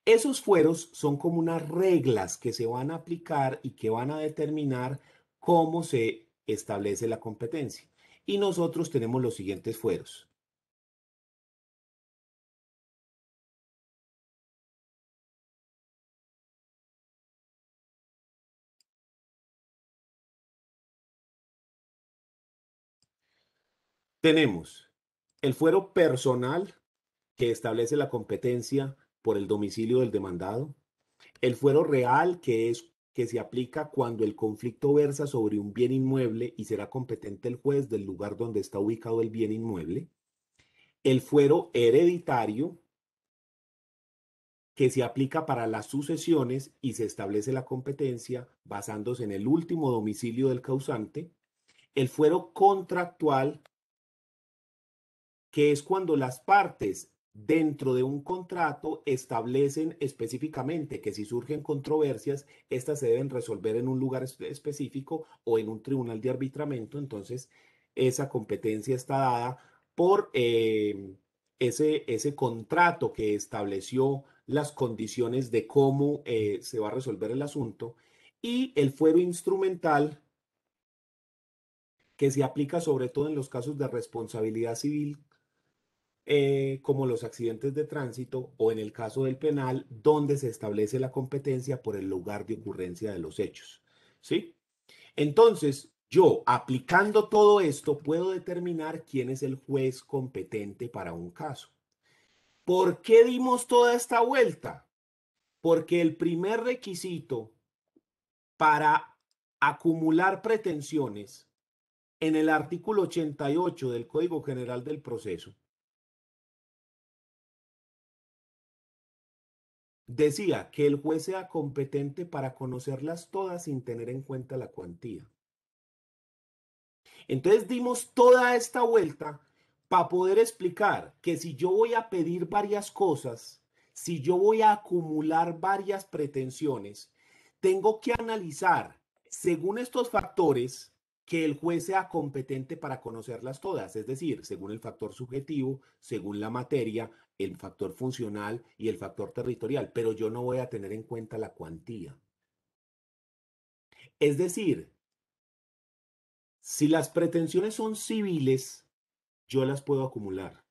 Esos fueros son como unas reglas que se van a aplicar y que van a determinar cómo se establece la competencia. Y nosotros tenemos los siguientes fueros. Tenemos el fuero personal, que establece la competencia por el domicilio del demandado. El fuero real, que es que se aplica cuando el conflicto versa sobre un bien inmueble y será competente el juez del lugar donde está ubicado el bien inmueble. El fuero hereditario, que se aplica para las sucesiones y se establece la competencia basándose en el último domicilio del causante. El fuero contractual, que es cuando las partes dentro de un contrato establecen específicamente que si surgen controversias, estas se deben resolver en un lugar específico o en un tribunal de arbitramiento. Entonces, esa competencia está dada por ese contrato que estableció las condiciones de cómo se va a resolver el asunto. Y el fuero instrumental, que se aplica sobre todo en los casos de responsabilidad civil, como los accidentes de tránsito o en el caso del penal, donde se establece la competencia por el lugar de ocurrencia de los hechos. ¿Sí? Entonces, yo aplicando todo esto puedo determinar quién es el juez competente para un caso. ¿Por qué dimos toda esta vuelta? Porque el primer requisito para acumular pretensiones en el artículo 88 del Código General del Proceso decía que el juez sea competente para conocerlas todas sin tener en cuenta la cuantía. Entonces dimos toda esta vuelta para poder explicar que si yo voy a pedir varias cosas, si yo voy a acumular varias pretensiones, tengo que analizar, según estos factores, que el juez sea competente para conocerlas todas, es decir, según el factor subjetivo, según la materia, el factor funcional y el factor territorial, pero yo no voy a tener en cuenta la cuantía. Es decir, si las pretensiones son civiles, yo las puedo acumular,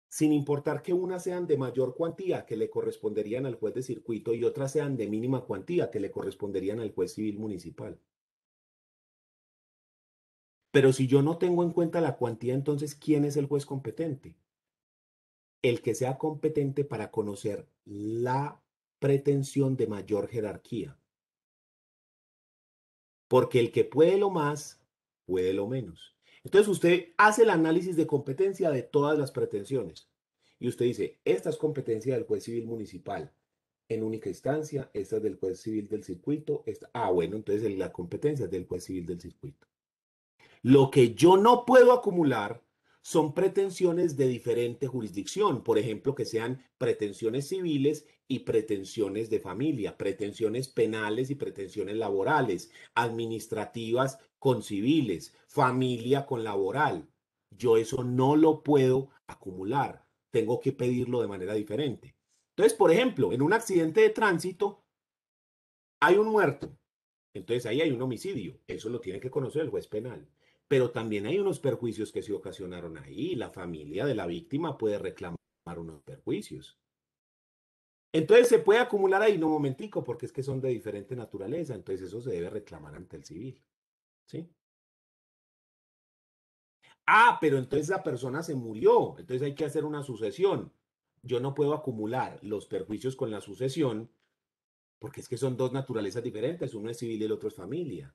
sin importar que unas sean de mayor cuantía que le corresponderían al juez de circuito y otras sean de mínima cuantía que le corresponderían al juez civil municipal. Pero si yo no tengo en cuenta la cuantía, entonces, ¿quién es el juez competente? El que sea competente para conocer la pretensión de mayor jerarquía. Porque el que puede lo más, puede lo menos. Entonces usted hace el análisis de competencia de todas las pretensiones. Y usted dice, esta es competencia del juez civil municipal en única instancia, esta es del juez civil del circuito. Bueno, entonces la competencia es del juez civil del circuito. Lo que yo no puedo acumular son pretensiones de diferente jurisdicción, por ejemplo, que sean pretensiones civiles y pretensiones de familia, pretensiones penales y pretensiones laborales, administrativas con civiles, familia con laboral. Yo eso no lo puedo acumular, tengo que pedirlo de manera diferente. Entonces, por ejemplo, en un accidente de tránsito hay un muerto, entonces ahí hay un homicidio, eso lo tiene que conocer el juez penal. Pero también hay unos perjuicios que se ocasionaron ahí. La familia de la víctima puede reclamar unos perjuicios. Entonces se puede acumular ahí, no un momentico, porque es que son de diferente naturaleza. Entonces eso se debe reclamar ante el civil. ¿Sí? Pero entonces la persona se murió. Entonces hay que hacer una sucesión. Yo no puedo acumular los perjuicios con la sucesión porque es que son dos naturalezas diferentes. Uno es civil y el otro es familia.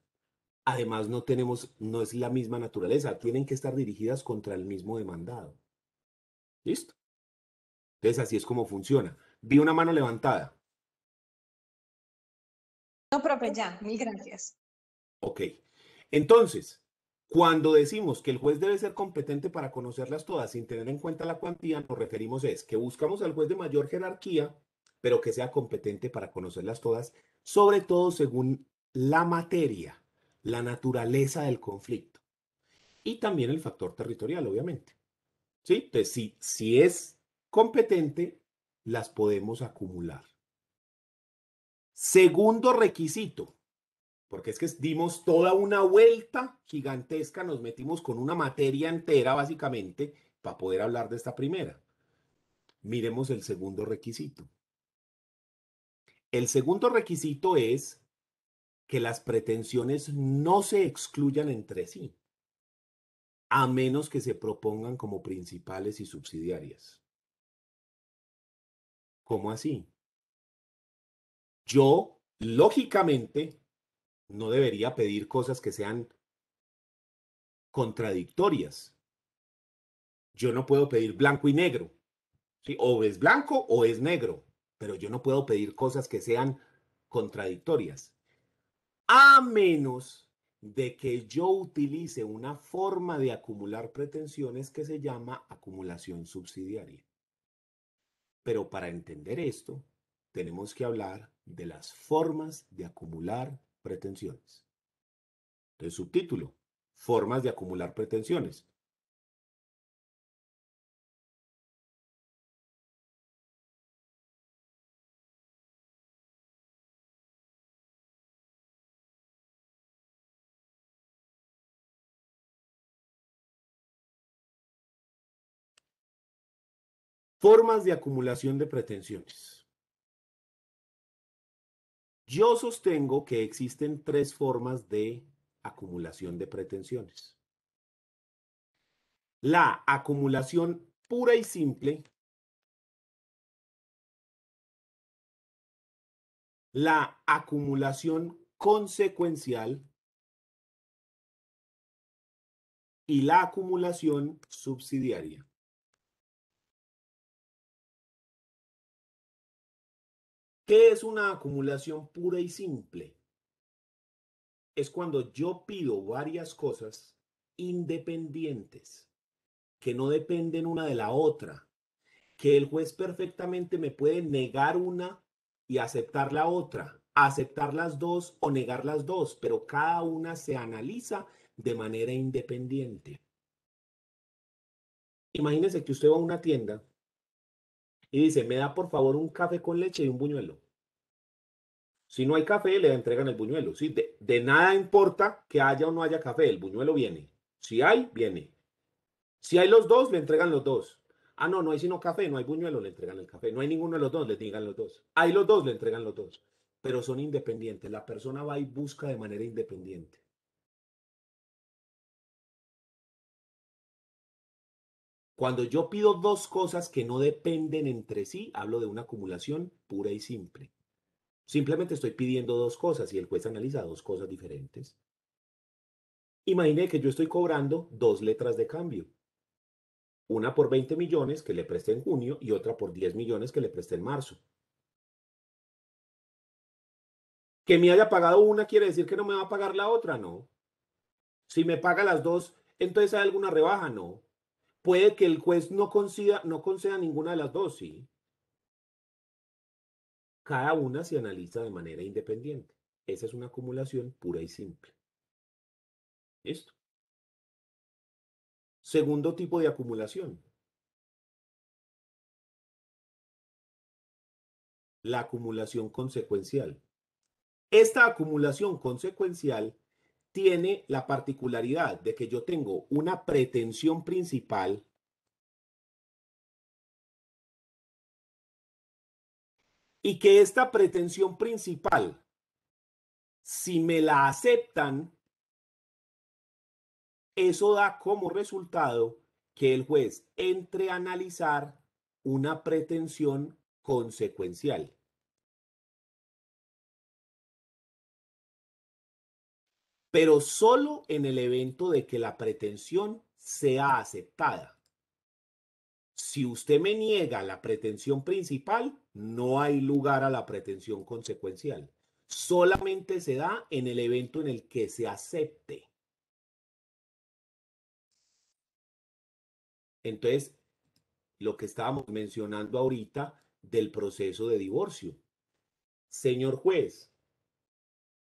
Además, no es la misma naturaleza, tienen que estar dirigidas contra el mismo demandado. ¿Listo? Entonces, así es como funciona. Vi una mano levantada. No, profe, ya, mil gracias. Ok. Entonces, cuando decimos que el juez debe ser competente para conocerlas todas sin tener en cuenta la cuantía, nos referimos es que buscamos al juez de mayor jerarquía, pero que sea competente para conocerlas todas, sobre todo según la materia, la naturaleza del conflicto y también el factor territorial, obviamente. ¿Sí? Entonces, si es competente, las podemos acumular. Segundo requisito, porque es que dimos toda una vuelta gigantesca, nos metimos con una materia entera, básicamente, para poder hablar de esta primera. Miremos el segundo requisito. El segundo requisito es que las pretensiones no se excluyan entre sí, a menos que se propongan como principales y subsidiarias. ¿Cómo así? Yo, lógicamente, no debería pedir cosas que sean contradictorias. Yo no puedo pedir blanco y negro, ¿sí? O es blanco o es negro, pero yo no puedo pedir cosas que sean contradictorias, a menos de que yo utilice una forma de acumular pretensiones que se llama acumulación subsidiaria. Pero para entender esto, tenemos que hablar de las formas de acumular pretensiones. Entonces, subtítulo, formas de acumular pretensiones. Formas de acumulación de pretensiones. Yo sostengo que existen tres formas de acumulación de pretensiones. La acumulación pura y simple, la acumulación consecuencial y la acumulación subsidiaria. ¿Qué es una acumulación pura y simple? Es cuando yo pido varias cosas independientes, que no dependen una de la otra, que el juez perfectamente me puede negar una y aceptar la otra, aceptar las dos o negar las dos, pero cada una se analiza de manera independiente. Imagínese que usted va a una tienda y dice, me da por favor un café con leche y un buñuelo. Si no hay café, le entregan el buñuelo. ¿Sí? De nada importa que haya o no haya café, el buñuelo viene. Si hay, viene. Si hay los dos, le entregan los dos. Ah, no, no hay sino café, no hay buñuelo, le entregan el café. No hay ninguno de los dos, le entregan los dos. Hay los dos, le entregan los dos. Pero son independientes. La persona va y busca de manera independiente. Cuando yo pido dos cosas que no dependen entre sí, hablo de una acumulación pura y simple. Simplemente estoy pidiendo dos cosas y el juez analiza dos cosas diferentes. Imagine que yo estoy cobrando dos letras de cambio. Una por 20 millones que le presté en junio y otra por 10 millones que le presté en marzo. Que me haya pagado una quiere decir que no me va a pagar la otra, no. Si me paga las dos, entonces hay alguna rebaja, no. Puede que el juez no conceda ninguna de las dos, sí. Cada una se analiza de manera independiente. Esa es una acumulación pura y simple. ¿Listo? Segundo tipo de acumulación, la acumulación consecuencial. Esta acumulación consecuencial tiene la particularidad de que yo tengo una pretensión principal y que esta pretensión principal, si me la aceptan, eso da como resultado que el juez entre a analizar una pretensión consecuencial. Pero solo en el evento de que la pretensión sea aceptada. Si usted me niega la pretensión principal, no hay lugar a la pretensión consecuencial. Solamente se da en el evento en el que se acepte. Entonces, lo que estábamos mencionando ahorita del proceso de divorcio. Señor juez,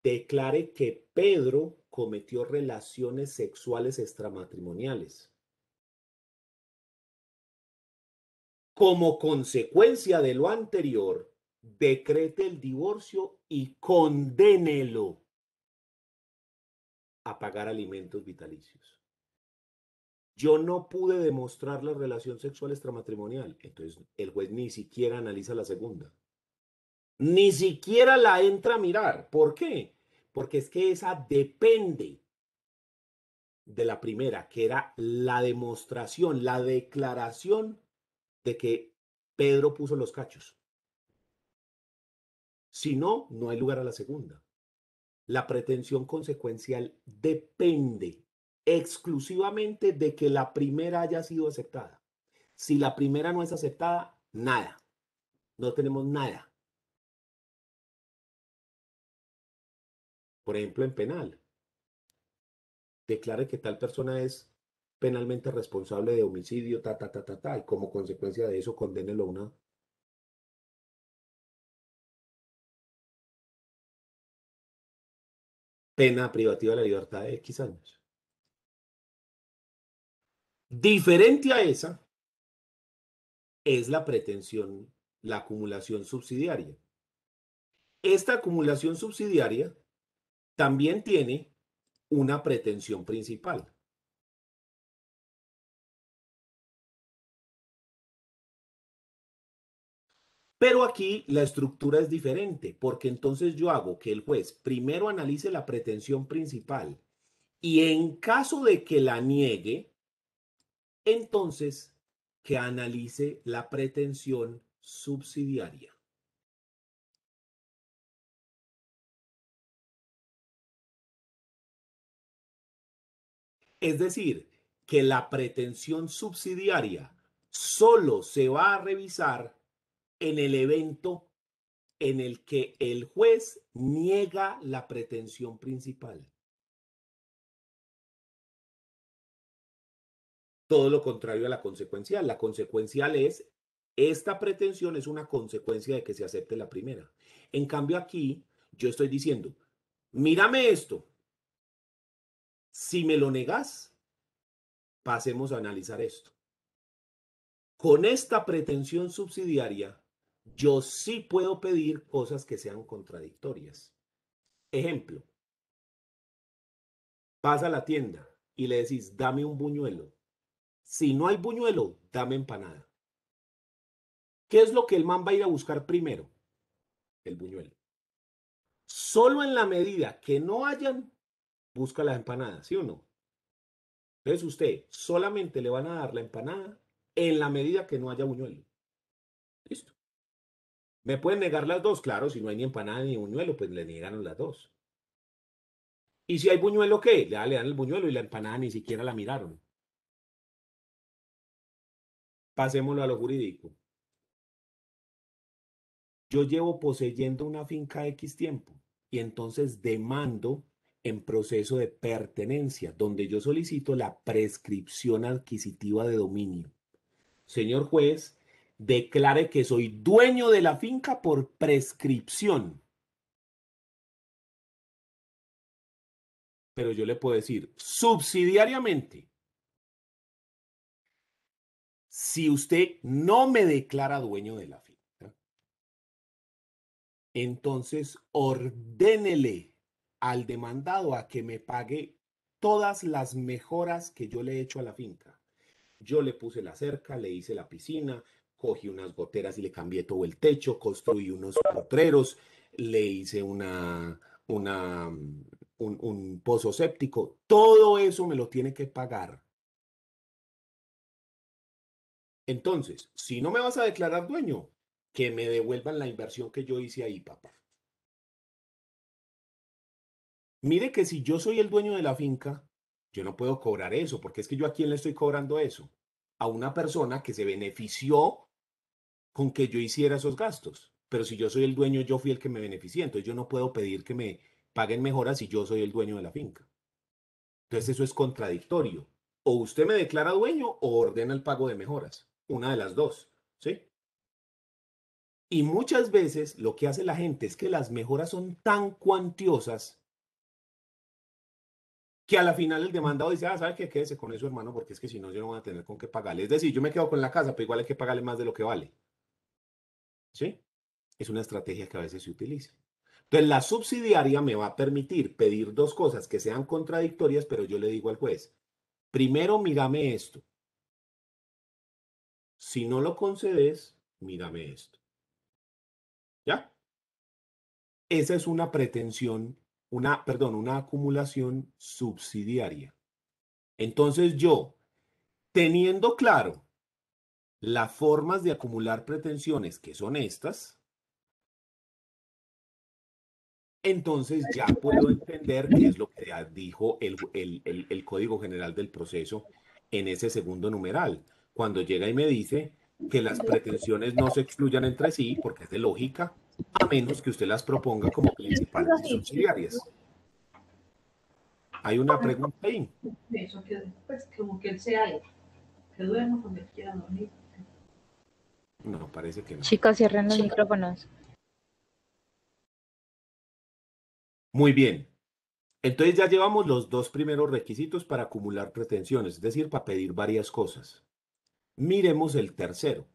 declare que Pedro cometió relaciones sexuales extramatrimoniales. Como consecuencia de lo anterior, decrete el divorcio y condénelo a pagar alimentos vitalicios. Yo no pude demostrar la relación sexual extramatrimonial, entonces el juez ni siquiera analiza la segunda. Ni siquiera la entra a mirar. ¿Por qué? Porque es que esa depende de la primera, que era la demostración, la declaración de que Pedro puso los cachos. Si no, no hay lugar a la segunda. La pretensión consecuencial depende exclusivamente de que la primera haya sido aceptada. Si la primera no es aceptada, nada. No tenemos nada. Por ejemplo, en penal, declare que tal persona es penalmente responsable de homicidio, y como consecuencia de eso condénelo a una pena privativa de la libertad de X años. Diferente a esa es la pretensión, la acumulación subsidiaria. Esta acumulación subsidiaria también tiene una pretensión principal. Pero aquí la estructura es diferente, porque entonces yo hago que el juez primero analice la pretensión principal y en caso de que la niegue, entonces que analice la pretensión subsidiaria. Es decir, que la pretensión subsidiaria solo se va a revisar en el evento en el que el juez niega la pretensión principal. Todo lo contrario a la consecuencial. La consecuencial es, esta pretensión es una consecuencia de que se acepte la primera. En cambio aquí, Yo estoy diciendo, mírame esto. Si me lo negas, pasemos a analizar esto. Con esta pretensión subsidiaria, yo sí puedo pedir cosas que sean contradictorias. Ejemplo, vas a la tienda y le decís, dame un buñuelo. Si no hay buñuelo, dame empanada. ¿Qué es lo que el man va a ir a buscar primero? El buñuelo. Solo en la medida que no hayan, busca las empanadas, ¿sí o no? Entonces usted solamente le van a dar la empanada en la medida que no haya buñuelo. Listo. ¿Me pueden negar las dos? Claro, si no hay ni empanada ni buñuelo, pues le niegan las dos. ¿Y si hay buñuelo qué? Ya le dan el buñuelo y la empanada ni siquiera la miraron. Pasémoslo a lo jurídico. Yo llevo poseyendo una finca X tiempo y entonces demando en proceso de pertenencia, donde yo solicito la prescripción adquisitiva de dominio. Señor juez, declare que soy dueño de la finca por prescripción. Pero yo le puedo decir, subsidiariamente, si usted no me declara dueño de la finca, entonces ordénele al demandado a que me pague todas las mejoras que yo le he hecho a la finca. Yo le puse la cerca, le hice la piscina, cogí unas goteras y le cambié todo el techo, construí unos potreros, le hice un pozo séptico. Todo eso me lo tiene que pagar. Entonces, si no me vas a declarar dueño, que me devuelvan la inversión que yo hice ahí, papá. Mire que si yo soy el dueño de la finca, yo no puedo cobrar eso, porque es que yo a quién le estoy cobrando eso. A una persona que se benefició con que yo hiciera esos gastos. Pero si yo soy el dueño, yo fui el que me beneficié. Entonces yo no puedo pedir que me paguen mejoras si yo soy el dueño de la finca. Entonces eso es contradictorio. O usted me declara dueño o ordena el pago de mejoras. Una de las dos. ¿Sí? Y muchas veces lo que hace la gente es que las mejoras son tan cuantiosas que a la final el demandado dice, ah, ¿sabe qué? Quédese con eso, hermano, porque es que si no, yo no voy a tener con qué pagarle. Es decir, yo me quedo con la casa, pero igual hay que pagarle más de lo que vale. ¿Sí? Es una estrategia que a veces se utiliza. Entonces, la subsidiaria me va a permitir pedir dos cosas que sean contradictorias, pero yo le digo al juez, primero mírame esto. Si no lo concedes, mírame esto. ¿Ya? Esa es una pretensión, una acumulación subsidiaria. Entonces yo, teniendo claro las formas de acumular pretensiones que son estas, entonces ya puedo entender qué es lo que ya dijo el Código General del Proceso en ese segundo numeral, cuando llega y me dice que las pretensiones no se excluyan entre sí, porque es de lógica, a menos que usted las proponga como principales y subsidiarias. Hay una pregunta ahí. Eso que, pues, como que él sea él, que duerma cuando él quiera dormir. No, parece que no. Chicos, cierren los micrófonos. Muy bien. Entonces ya llevamos los dos primeros requisitos para acumular pretensiones, es decir, para pedir varias cosas. Miremos el tercero.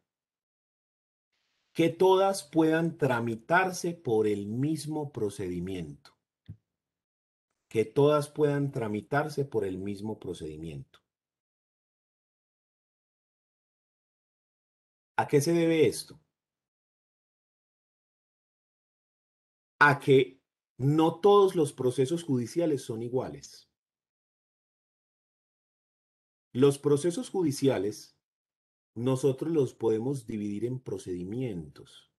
Que todas puedan tramitarse por el mismo procedimiento. Que todas puedan tramitarse por el mismo procedimiento. ¿A qué se debe esto? A que no todos los procesos judiciales son iguales. Los procesos judiciales nosotros los podemos dividir en procedimientos.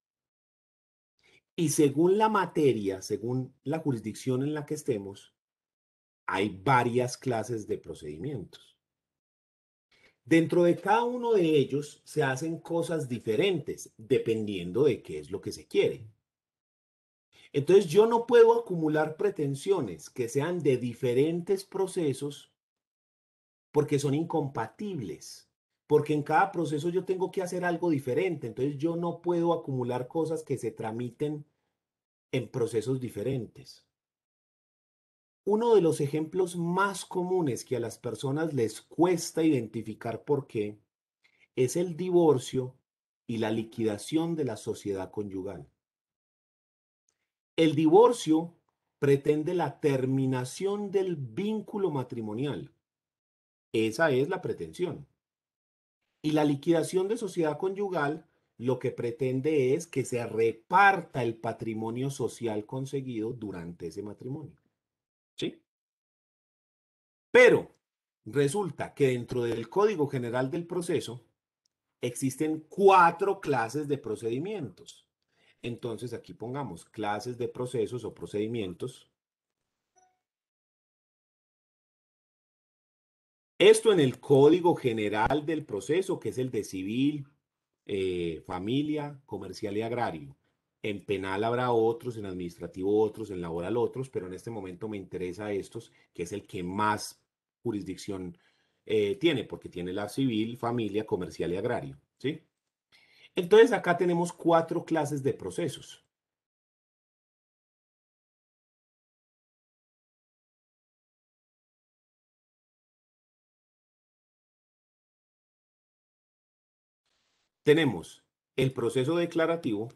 Y según la materia, según la jurisdicción en la que estemos, hay varias clases de procedimientos. Dentro de cada uno de ellos se hacen cosas diferentes dependiendo de qué es lo que se quiere. Entonces yo no puedo acumular pretensiones que sean de diferentes procesos porque son incompatibles, porque en cada proceso yo tengo que hacer algo diferente. Entonces yo no puedo acumular cosas que se tramiten en procesos diferentes. Uno de los ejemplos más comunes que a las personas les cuesta identificar por qué es el divorcio y la liquidación de la sociedad conyugal. El divorcio pretende la terminación del vínculo matrimonial. Esa es la pretensión. Y la liquidación de sociedad conyugal lo que pretende es que se reparta el patrimonio social conseguido durante ese matrimonio. ¿Sí? Pero resulta que dentro del Código General del Proceso existen 4 clases de procedimientos. Entonces aquí pongamos clases de procesos o procedimientos. Esto en el Código General del Proceso, que es el de civil, familia, comercial y agrario. En penal habrá otros, en administrativo otros, en laboral otros, pero en este momento me interesa estos, que es el que más jurisdicción tiene, porque tiene la civil, familia, comercial y agrario. ¿Sí? Entonces acá tenemos 4 clases de procesos. Tenemos el proceso declarativo,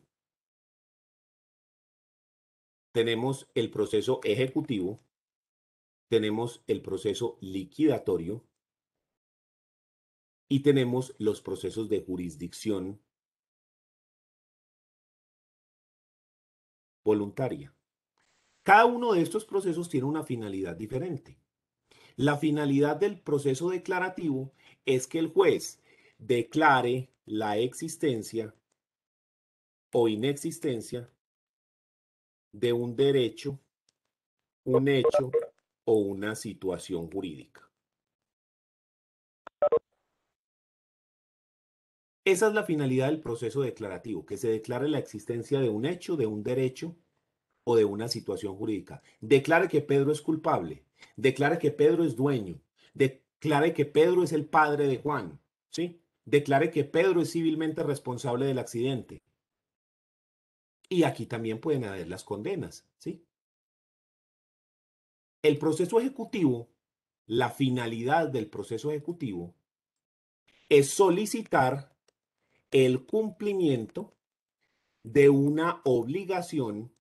tenemos el proceso ejecutivo, tenemos el proceso liquidatorio y tenemos los procesos de jurisdicción voluntaria. Cada uno de estos procesos tiene una finalidad diferente. La finalidad del proceso declarativo es que el juez declare la existencia o inexistencia de un derecho, un hecho o una situación jurídica. Esa es la finalidad del proceso declarativo, que se declare la existencia de un hecho, de un derecho o de una situación jurídica. Declare que Pedro es culpable, declare que Pedro es dueño, declare que Pedro es el padre de Juan, ¿sí? Declare que Pedro es civilmente responsable del accidente. Y aquí también pueden haber las condenas, ¿sí? El proceso ejecutivo, la finalidad del proceso ejecutivo es solicitar el cumplimiento de una obligación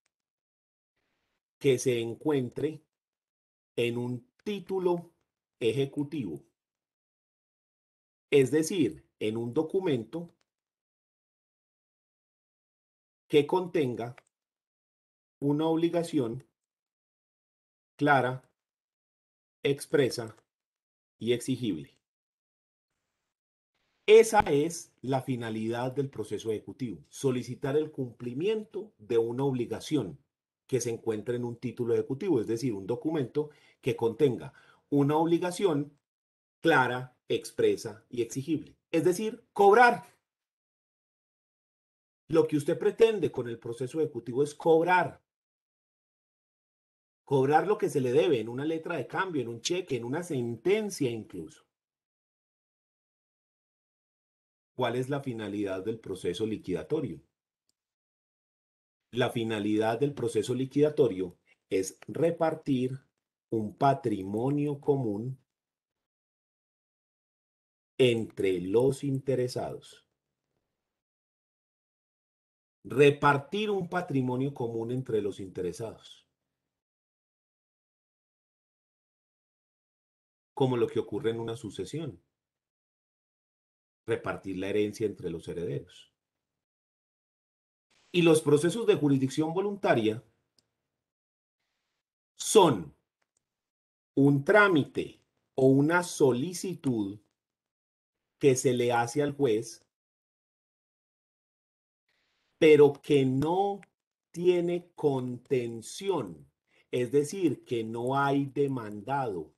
que se encuentre en un título ejecutivo, es decir, en un documento que contenga una obligación clara, expresa y exigible. Esa es la finalidad del proceso ejecutivo, solicitar el cumplimiento de una obligación que se encuentre en un título ejecutivo, es decir, un documento que contenga una obligación clara, expresa y exigible. Es decir, cobrar. Lo que usted pretende con el proceso ejecutivo es cobrar. Cobrar lo que se le debe en una letra de cambio, en un cheque, en una sentencia incluso. ¿Cuál es la finalidad del proceso liquidatorio? La finalidad del proceso liquidatorio es repartir un patrimonio común entre los interesados. Repartir un patrimonio común entre los interesados. Como lo que ocurre en una sucesión. Repartir la herencia entre los herederos. Y los procesos de jurisdicción voluntaria son un trámite o una solicitud que se le hace al juez, pero que no tiene contención, es decir, que no hay demandado.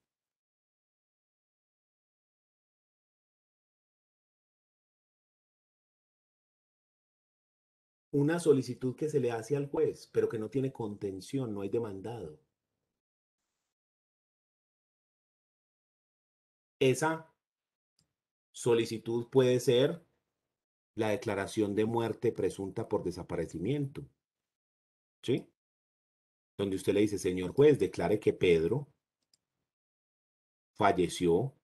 Una solicitud que se le hace al juez, pero que no tiene contención, no hay demandado. Esa solicitud puede ser la declaración de muerte presunta por desaparecimiento, ¿sí? donde usted le dice, señor juez, declare que Pedro falleció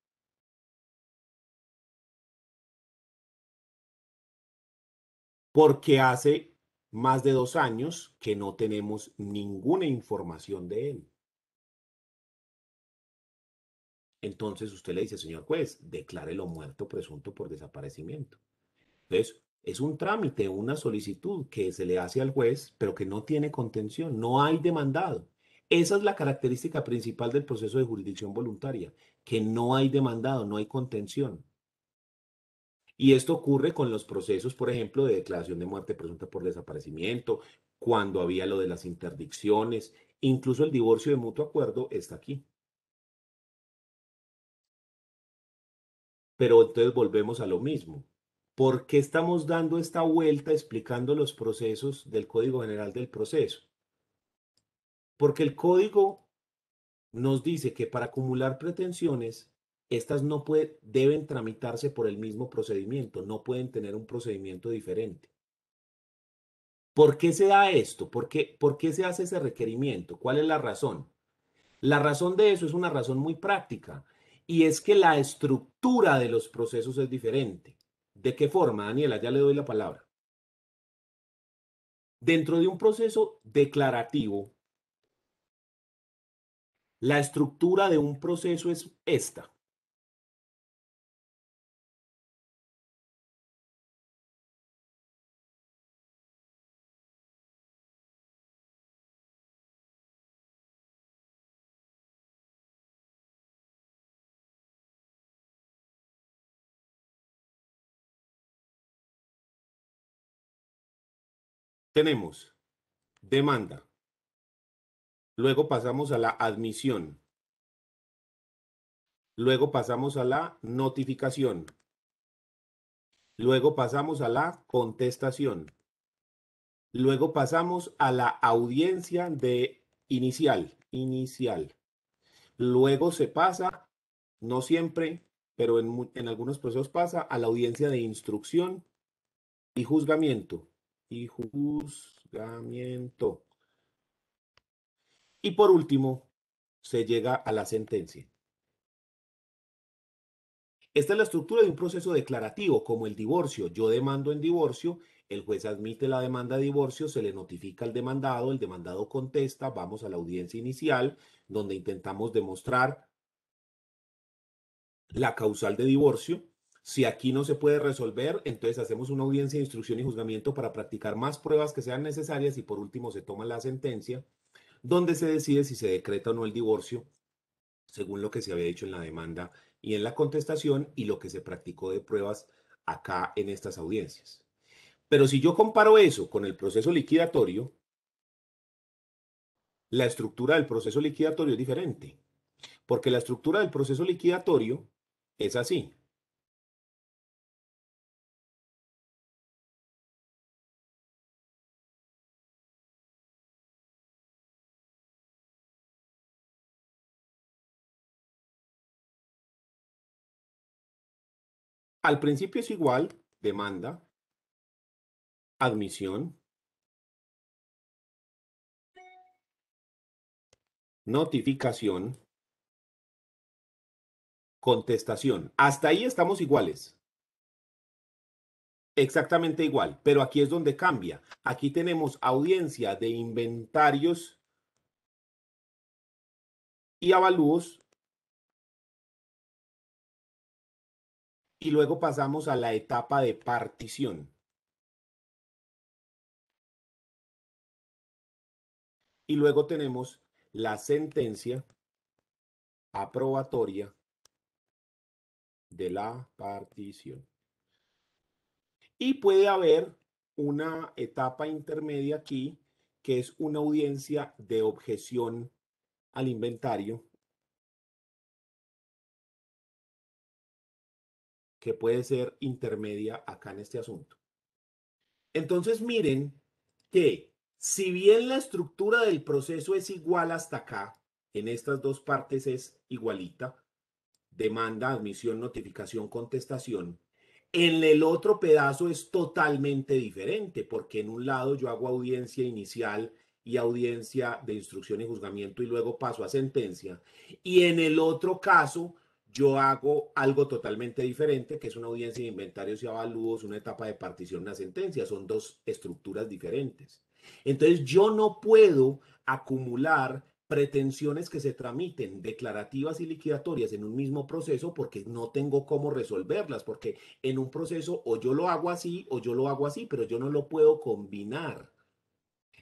porque hace más de 2 años que no tenemos ninguna información de él. Entonces usted le dice, señor juez, declárelo muerto presunto por desaparecimiento. Entonces, es un trámite, una solicitud que se le hace al juez, pero que no tiene contención, no hay demandado. Esa es la característica principal del proceso de jurisdicción voluntaria, que no hay demandado, no hay contención. Y esto ocurre con los procesos, por ejemplo, de declaración de muerte presunta por desaparecimiento, cuando había lo de las interdicciones, incluso el divorcio de mutuo acuerdo está aquí. Pero entonces volvemos a lo mismo. ¿Por qué estamos dando esta vuelta explicando los procesos del Código General del Proceso? Porque el código nos dice que para acumular pretensiones, estas no deben tramitarse por el mismo procedimiento, no pueden tener un procedimiento diferente. ¿Por qué se da esto? ¿Por qué se hace ese requerimiento? ¿Cuál es la razón? La razón de eso es una razón muy práctica y es que la estructura de los procesos es diferente. ¿De qué forma, Daniela? Ya le doy la palabra. Dentro de un proceso declarativo, la estructura de un proceso es esta. Tenemos demanda, luego pasamos a la admisión, luego pasamos a la notificación, luego pasamos a la contestación, luego pasamos a la audiencia de inicial. Luego se pasa, no siempre, pero en algunos procesos pasa a la audiencia de instrucción y juzgamiento. Y juzgamiento. Y por último, se llega a la sentencia. Esta es la estructura de un proceso declarativo, como el divorcio. Yo demando en divorcio, el juez admite la demanda de divorcio, se le notifica al demandado, el demandado contesta, vamos a la audiencia inicial, donde intentamos demostrar la causal de divorcio. Si aquí no se puede resolver, entonces hacemos una audiencia de instrucción y juzgamiento para practicar más pruebas que sean necesarias y por último se toma la sentencia, donde se decide si se decreta o no el divorcio, según lo que se había dicho en la demanda y en la contestación y lo que se practicó de pruebas acá en estas audiencias. Pero si yo comparo eso con el proceso liquidatorio, la estructura del proceso liquidatorio es diferente, porque la estructura del proceso liquidatorio es así. Al principio es igual, demanda, admisión, notificación, contestación. Hasta ahí estamos iguales. Exactamente igual, pero aquí es donde cambia. Aquí tenemos audiencia de inventarios y avalúos y luego pasamos a la etapa de partición. Y luego tenemos la sentencia aprobatoria de la partición. Y puede haber una etapa intermedia aquí, que es una audiencia de objeción al inventario, que puede ser intermedia acá en este asunto. Entonces miren que si bien la estructura del proceso es igual hasta acá, en estas dos partes es igualita, demanda, admisión, notificación, contestación, en el otro pedazo es totalmente diferente, porque en un lado yo hago audiencia inicial y audiencia de instrucción y juzgamiento y luego paso a sentencia. Y en el otro caso, yo hago algo totalmente diferente, que es una audiencia de inventarios y avalúos, una etapa de partición, una sentencia. Son dos estructuras diferentes. Entonces, yo no puedo acumular pretensiones que se tramiten declarativas y liquidatorias en un mismo proceso porque no tengo cómo resolverlas, porque en un proceso o yo lo hago así o yo lo hago así, pero yo no lo puedo combinar.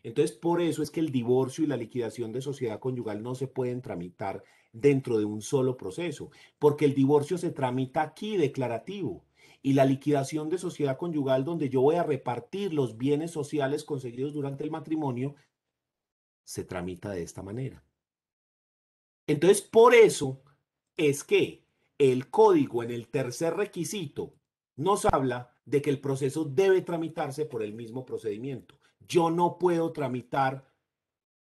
Entonces, por eso es que el divorcio y la liquidación de sociedad conyugal no se pueden tramitar dentro de un solo proceso, porque el divorcio se tramita aquí declarativo y la liquidación de sociedad conyugal, donde yo voy a repartir los bienes sociales conseguidos durante el matrimonio, se tramita de esta manera. Entonces, por eso es que el código en el tercer requisito nos habla de que el proceso debe tramitarse por el mismo procedimiento. Yo no puedo tramitar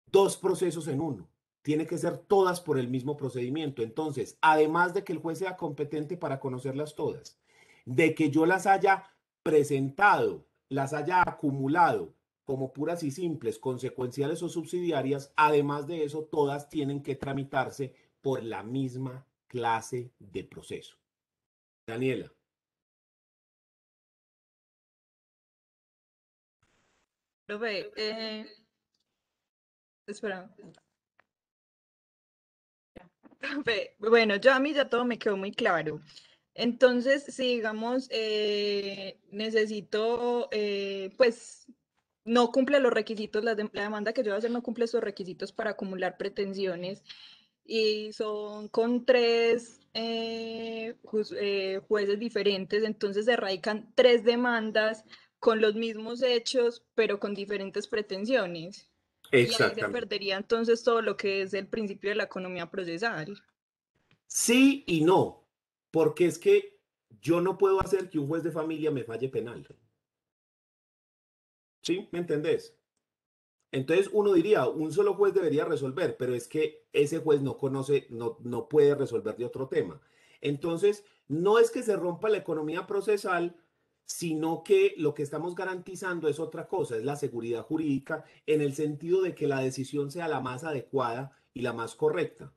dos procesos en uno. Tiene que ser todas por el mismo procedimiento. Entonces, además de que el juez sea competente para conocerlas todas, de que yo las haya presentado, las haya acumulado como puras y simples, consecuenciales o subsidiarias, además de eso, todas tienen que tramitarse por la misma clase de proceso. Daniela. Profe, espera. Profe, bueno, yo a mí ya todo me quedó muy claro. Entonces, si digamos, necesito, pues, no cumple los requisitos, la demanda que yo voy a hacer no cumple esos requisitos para acumular pretensiones y son con tres jueces diferentes, entonces se radican tres demandas con los mismos hechos, pero con diferentes pretensiones. Y ahí se Exactamente. perdería entonces todo lo que es el principio de la economía procesal. Sí y no, porque es que yo no puedo hacer que un juez de familia me falle penal. ¿Sí? ¿Me entendés? Entonces uno diría, un solo juez debería resolver, pero es que ese juez no conoce, no puede resolver de otro tema. Entonces, no es que se rompa la economía procesal, sino que lo que estamos garantizando es otra cosa, es la seguridad jurídica en el sentido de que la decisión sea la más adecuada y la más correcta.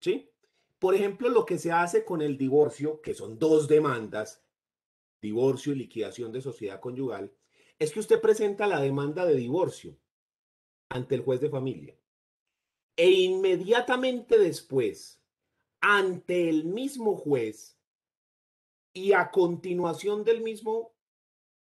¿Sí? Por ejemplo, lo que se hace con el divorcio, que son dos demandas, divorcio y liquidación de sociedad conyugal, es que usted presenta la demanda de divorcio ante el juez de familia. E inmediatamente después, ante el mismo juez y a continuación del mismo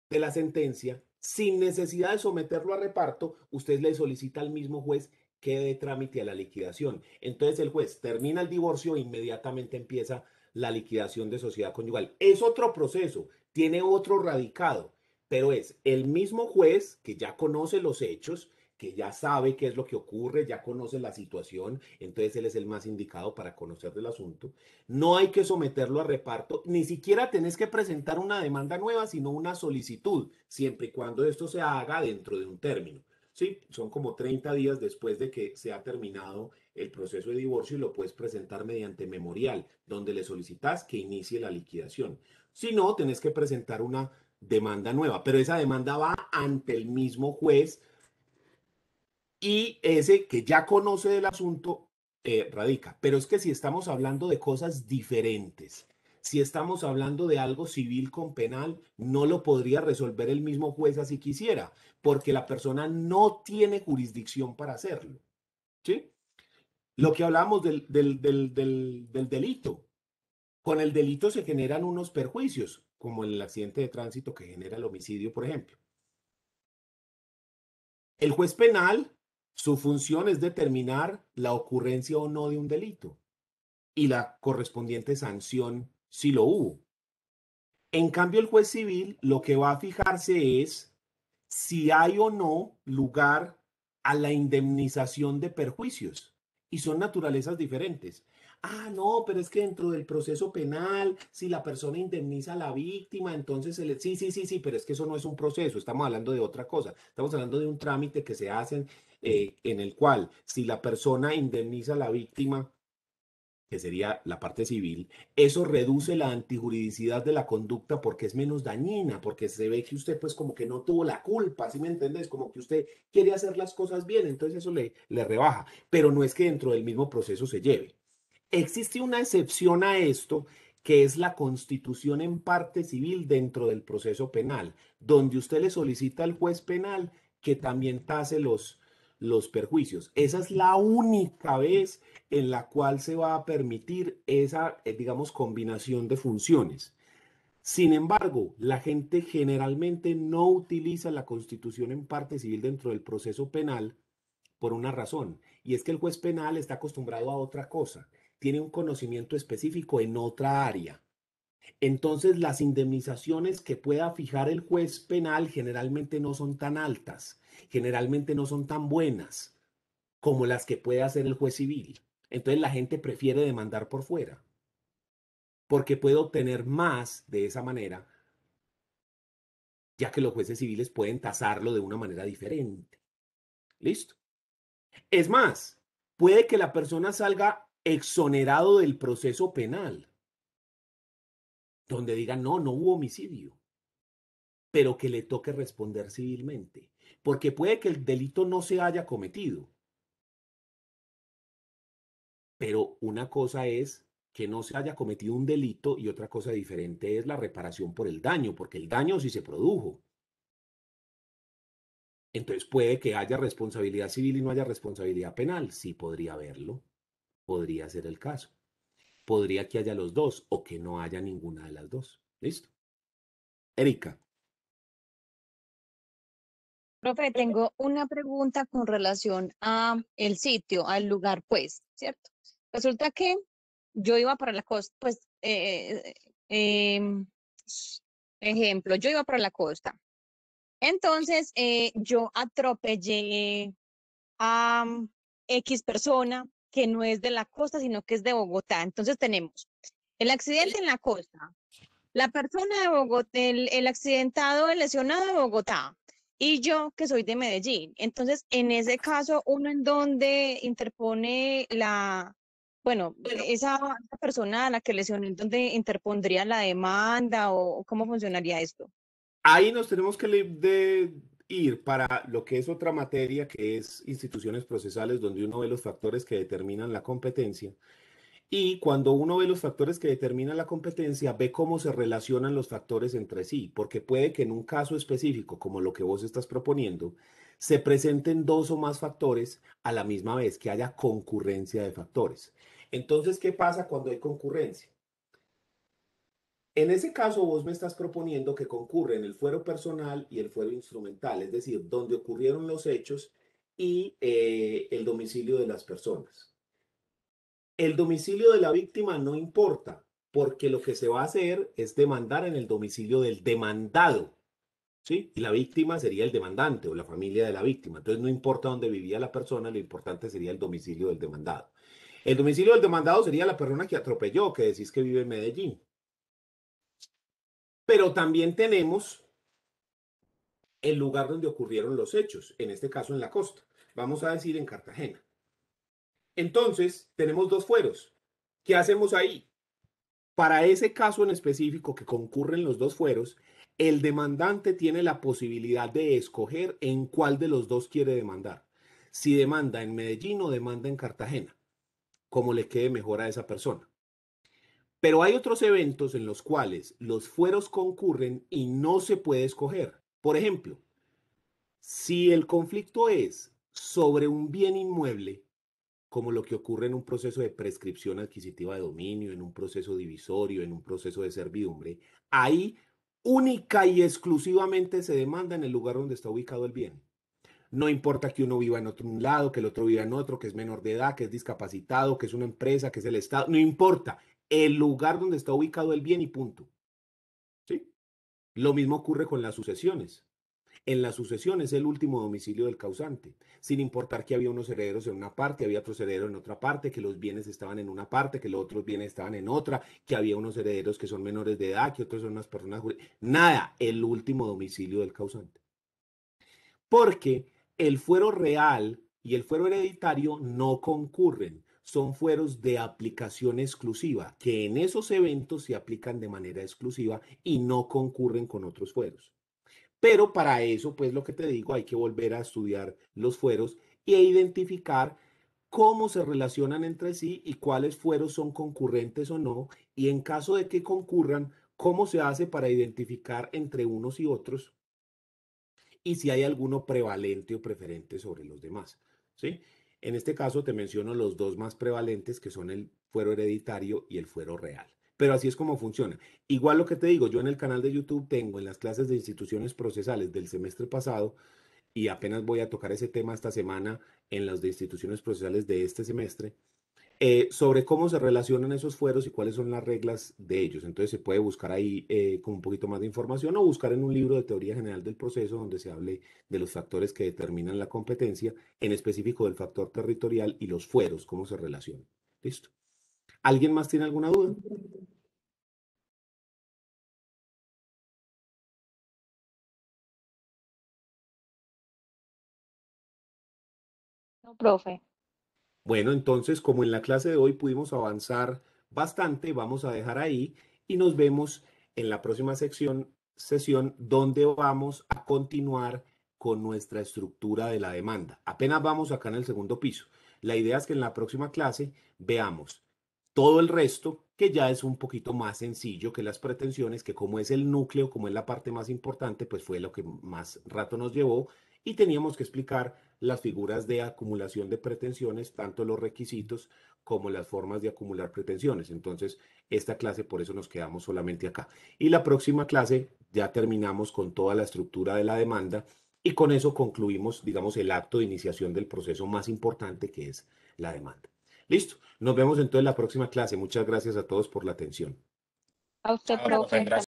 de la sentencia, sin necesidad de someterlo a reparto, usted le solicita al mismo juez que dé trámite a la liquidación. Entonces el juez termina el divorcio e inmediatamente empieza la liquidación de sociedad conyugal. Es otro proceso, tiene otro radicado, pero es el mismo juez que ya conoce los hechos, que ya sabe qué es lo que ocurre, ya conoce la situación, entonces él es el más indicado para conocer del asunto. No hay que someterlo a reparto, ni siquiera tenés que presentar una demanda nueva, sino una solicitud, siempre y cuando esto se haga dentro de un término. Sí, son como 30 días después de que se ha terminado el proceso de divorcio y lo puedes presentar mediante memorial, donde le solicitas que inicie la liquidación. Si no, tenés que presentar una demanda nueva, pero esa demanda va ante el mismo juez y ese que ya conoce del asunto radica. Pero es que si estamos hablando de cosas diferentes, si estamos hablando de algo civil con penal, no lo podría resolver el mismo juez así quisiera, porque la persona no tiene jurisdicción para hacerlo. ¿Sí? Lo que hablamos del delito. Con el delito se generan unos perjuicios, como el accidente de tránsito que genera el homicidio, por ejemplo. El juez penal, su función es determinar la ocurrencia o no de un delito y la correspondiente sanción si lo hubo. En cambio, el juez civil lo que va a fijarse es si hay o no lugar a la indemnización de perjuicios y son naturalezas diferentes. Ah, no, pero es que dentro del proceso penal, si la persona indemniza a la víctima, entonces sí, sí, sí, sí, pero es que eso no es un proceso, estamos hablando de otra cosa, estamos hablando de un trámite que se hace en el cual si la persona indemniza a la víctima, que sería la parte civil, eso reduce la antijuridicidad de la conducta porque es menos dañina, porque se ve que usted pues como que no tuvo la culpa, ¿sí me entiendes? Como que usted quiere hacer las cosas bien, entonces eso le rebaja, pero no es que dentro del mismo proceso se lleve. Existe una excepción a esto, que es la constitución en parte civil dentro del proceso penal, donde usted le solicita al juez penal que también tase los perjuicios. Esa es la única vez en la cual se va a permitir esa, digamos, combinación de funciones. Sin embargo, la gente generalmente no utiliza la constitución en parte civil dentro del proceso penal por una razón, y es que el juez penal está acostumbrado a otra cosa, tiene un conocimiento específico en otra área. Entonces, las indemnizaciones que pueda fijar el juez penal generalmente no son tan altas, generalmente no son tan buenas como las que puede hacer el juez civil. Entonces, la gente prefiere demandar por fuera, porque puede obtener más de esa manera, ya que los jueces civiles pueden tasarlo de una manera diferente. ¿Listo? Es más, puede que la persona salga exonerado del proceso penal, donde diga, no, no hubo homicidio, pero que le toque responder civilmente, porque puede que el delito no se haya cometido, pero una cosa es que no se haya cometido un delito y otra cosa diferente es la reparación por el daño, porque el daño sí se produjo. Entonces puede que haya responsabilidad civil y no haya responsabilidad penal. Sí podría haberlo, podría ser el caso. Podría que haya los dos o que no haya ninguna de las dos. ¿Listo? Erika. Profe, tengo una pregunta con relación a el sitio, al lugar, pues, ¿cierto? Resulta que yo iba para la costa, pues, em, ejemplo, yo iba para la costa. Entonces, yo atropellé a X persona que no es de la costa, sino que es de Bogotá. Entonces tenemos el accidente en la costa, la persona de Bogotá, el accidentado, el lesionado de Bogotá, y yo que soy de Medellín. Entonces, en ese caso, uno en donde interpone bueno, esa persona a la que lesionó, ¿en dónde interpondría la demanda o cómo funcionaría esto? Ahí nos tenemos que ir para lo que es otra materia, que es instituciones procesales, donde uno ve los factores que determinan la competencia. Y cuando uno ve los factores que determinan la competencia, ve cómo se relacionan los factores entre sí, porque puede que en un caso específico, como lo que vos estás proponiendo, se presenten dos o más factores a la misma vez, que haya concurrencia de factores. Entonces, ¿qué pasa cuando hay concurrencia? En ese caso, vos me estás proponiendo que concurren el fuero personal y el fuero instrumental, es decir, donde ocurrieron los hechos y el domicilio de las personas. El domicilio de la víctima no importa, porque lo que se va a hacer es demandar en el domicilio del demandado, ¿sí? Y la víctima sería el demandante o la familia de la víctima. Entonces no importa dónde vivía la persona, lo importante sería el domicilio del demandado. El domicilio del demandado sería la persona que atropelló, que decís que vive en Medellín. Pero también tenemos el lugar donde ocurrieron los hechos, en este caso en la costa, vamos a decir en Cartagena. Entonces, tenemos dos fueros. ¿Qué hacemos ahí? Para ese caso en específico que concurren los dos fueros, el demandante tiene la posibilidad de escoger en cuál de los dos quiere demandar. Si demanda en Medellín o demanda en Cartagena, como le quede mejor a esa persona. Pero hay otros eventos en los cuales los fueros concurren y no se puede escoger. Por ejemplo, si el conflicto es sobre un bien inmueble, como lo que ocurre en un proceso de prescripción adquisitiva de dominio, en un proceso divisorio, en un proceso de servidumbre, ahí única y exclusivamente se demanda en el lugar donde está ubicado el bien. No importa que uno viva en otro lado, que el otro viva en otro, que es menor de edad, que es discapacitado, que es una empresa, que es el Estado, no importa. El lugar donde está ubicado el bien y punto. ¿Sí? Lo mismo ocurre con las sucesiones. En la sucesión es el último domicilio del causante, sin importar que había unos herederos en una parte, había otros herederos en otra parte, que los bienes estaban en una parte, que los otros bienes estaban en otra, que había unos herederos que son menores de edad, que otros son unas personas jurídicas. Nada, el último domicilio del causante. Porque el fuero real y el fuero hereditario no concurren, son fueros de aplicación exclusiva, que en esos eventos se aplican de manera exclusiva y no concurren con otros fueros. Pero para eso, pues lo que te digo, hay que volver a estudiar los fueros e identificar cómo se relacionan entre sí y cuáles fueros son concurrentes o no, y en caso de que concurran, cómo se hace para identificar entre unos y otros y si hay alguno prevalente o preferente sobre los demás, ¿sí? En este caso te menciono los dos más prevalentes, que son el fuero hereditario y el fuero real. Pero así es como funciona. Igual lo que te digo, yo en el canal de YouTube tengo en las clases de instituciones procesales del semestre pasado, y apenas voy a tocar ese tema esta semana en las de instituciones procesales de este semestre, sobre cómo se relacionan esos fueros y cuáles son las reglas de ellos. Entonces se puede buscar ahí con un poquito más de información o buscar en un libro de teoría general del proceso donde se hable de los factores que determinan la competencia, en específico del factor territorial y los fueros, cómo se relacionan. ¿Listo? ¿Alguien más tiene alguna duda? No, profe. Bueno, entonces, como en la clase de hoy pudimos avanzar bastante, vamos a dejar ahí y nos vemos en la próxima sesión donde vamos a continuar con nuestra estructura de la demanda. Apenas vamos acá en el segundo piso. La idea es que en la próxima clase veamos todo el resto, que ya es un poquito más sencillo que las pretensiones, que como es el núcleo, como es la parte más importante, pues fue lo que más rato nos llevó y teníamos que explicar las figuras de acumulación de pretensiones, tanto los requisitos como las formas de acumular pretensiones. Entonces, esta clase por eso nos quedamos solamente acá. Y la próxima clase ya terminamos con toda la estructura de la demanda y con eso concluimos, digamos, el acto de iniciación del proceso más importante que es la demanda. Listo. Nos vemos entonces en la próxima clase. Muchas gracias a todos por la atención. A usted, Chao, profe, profe. gracias.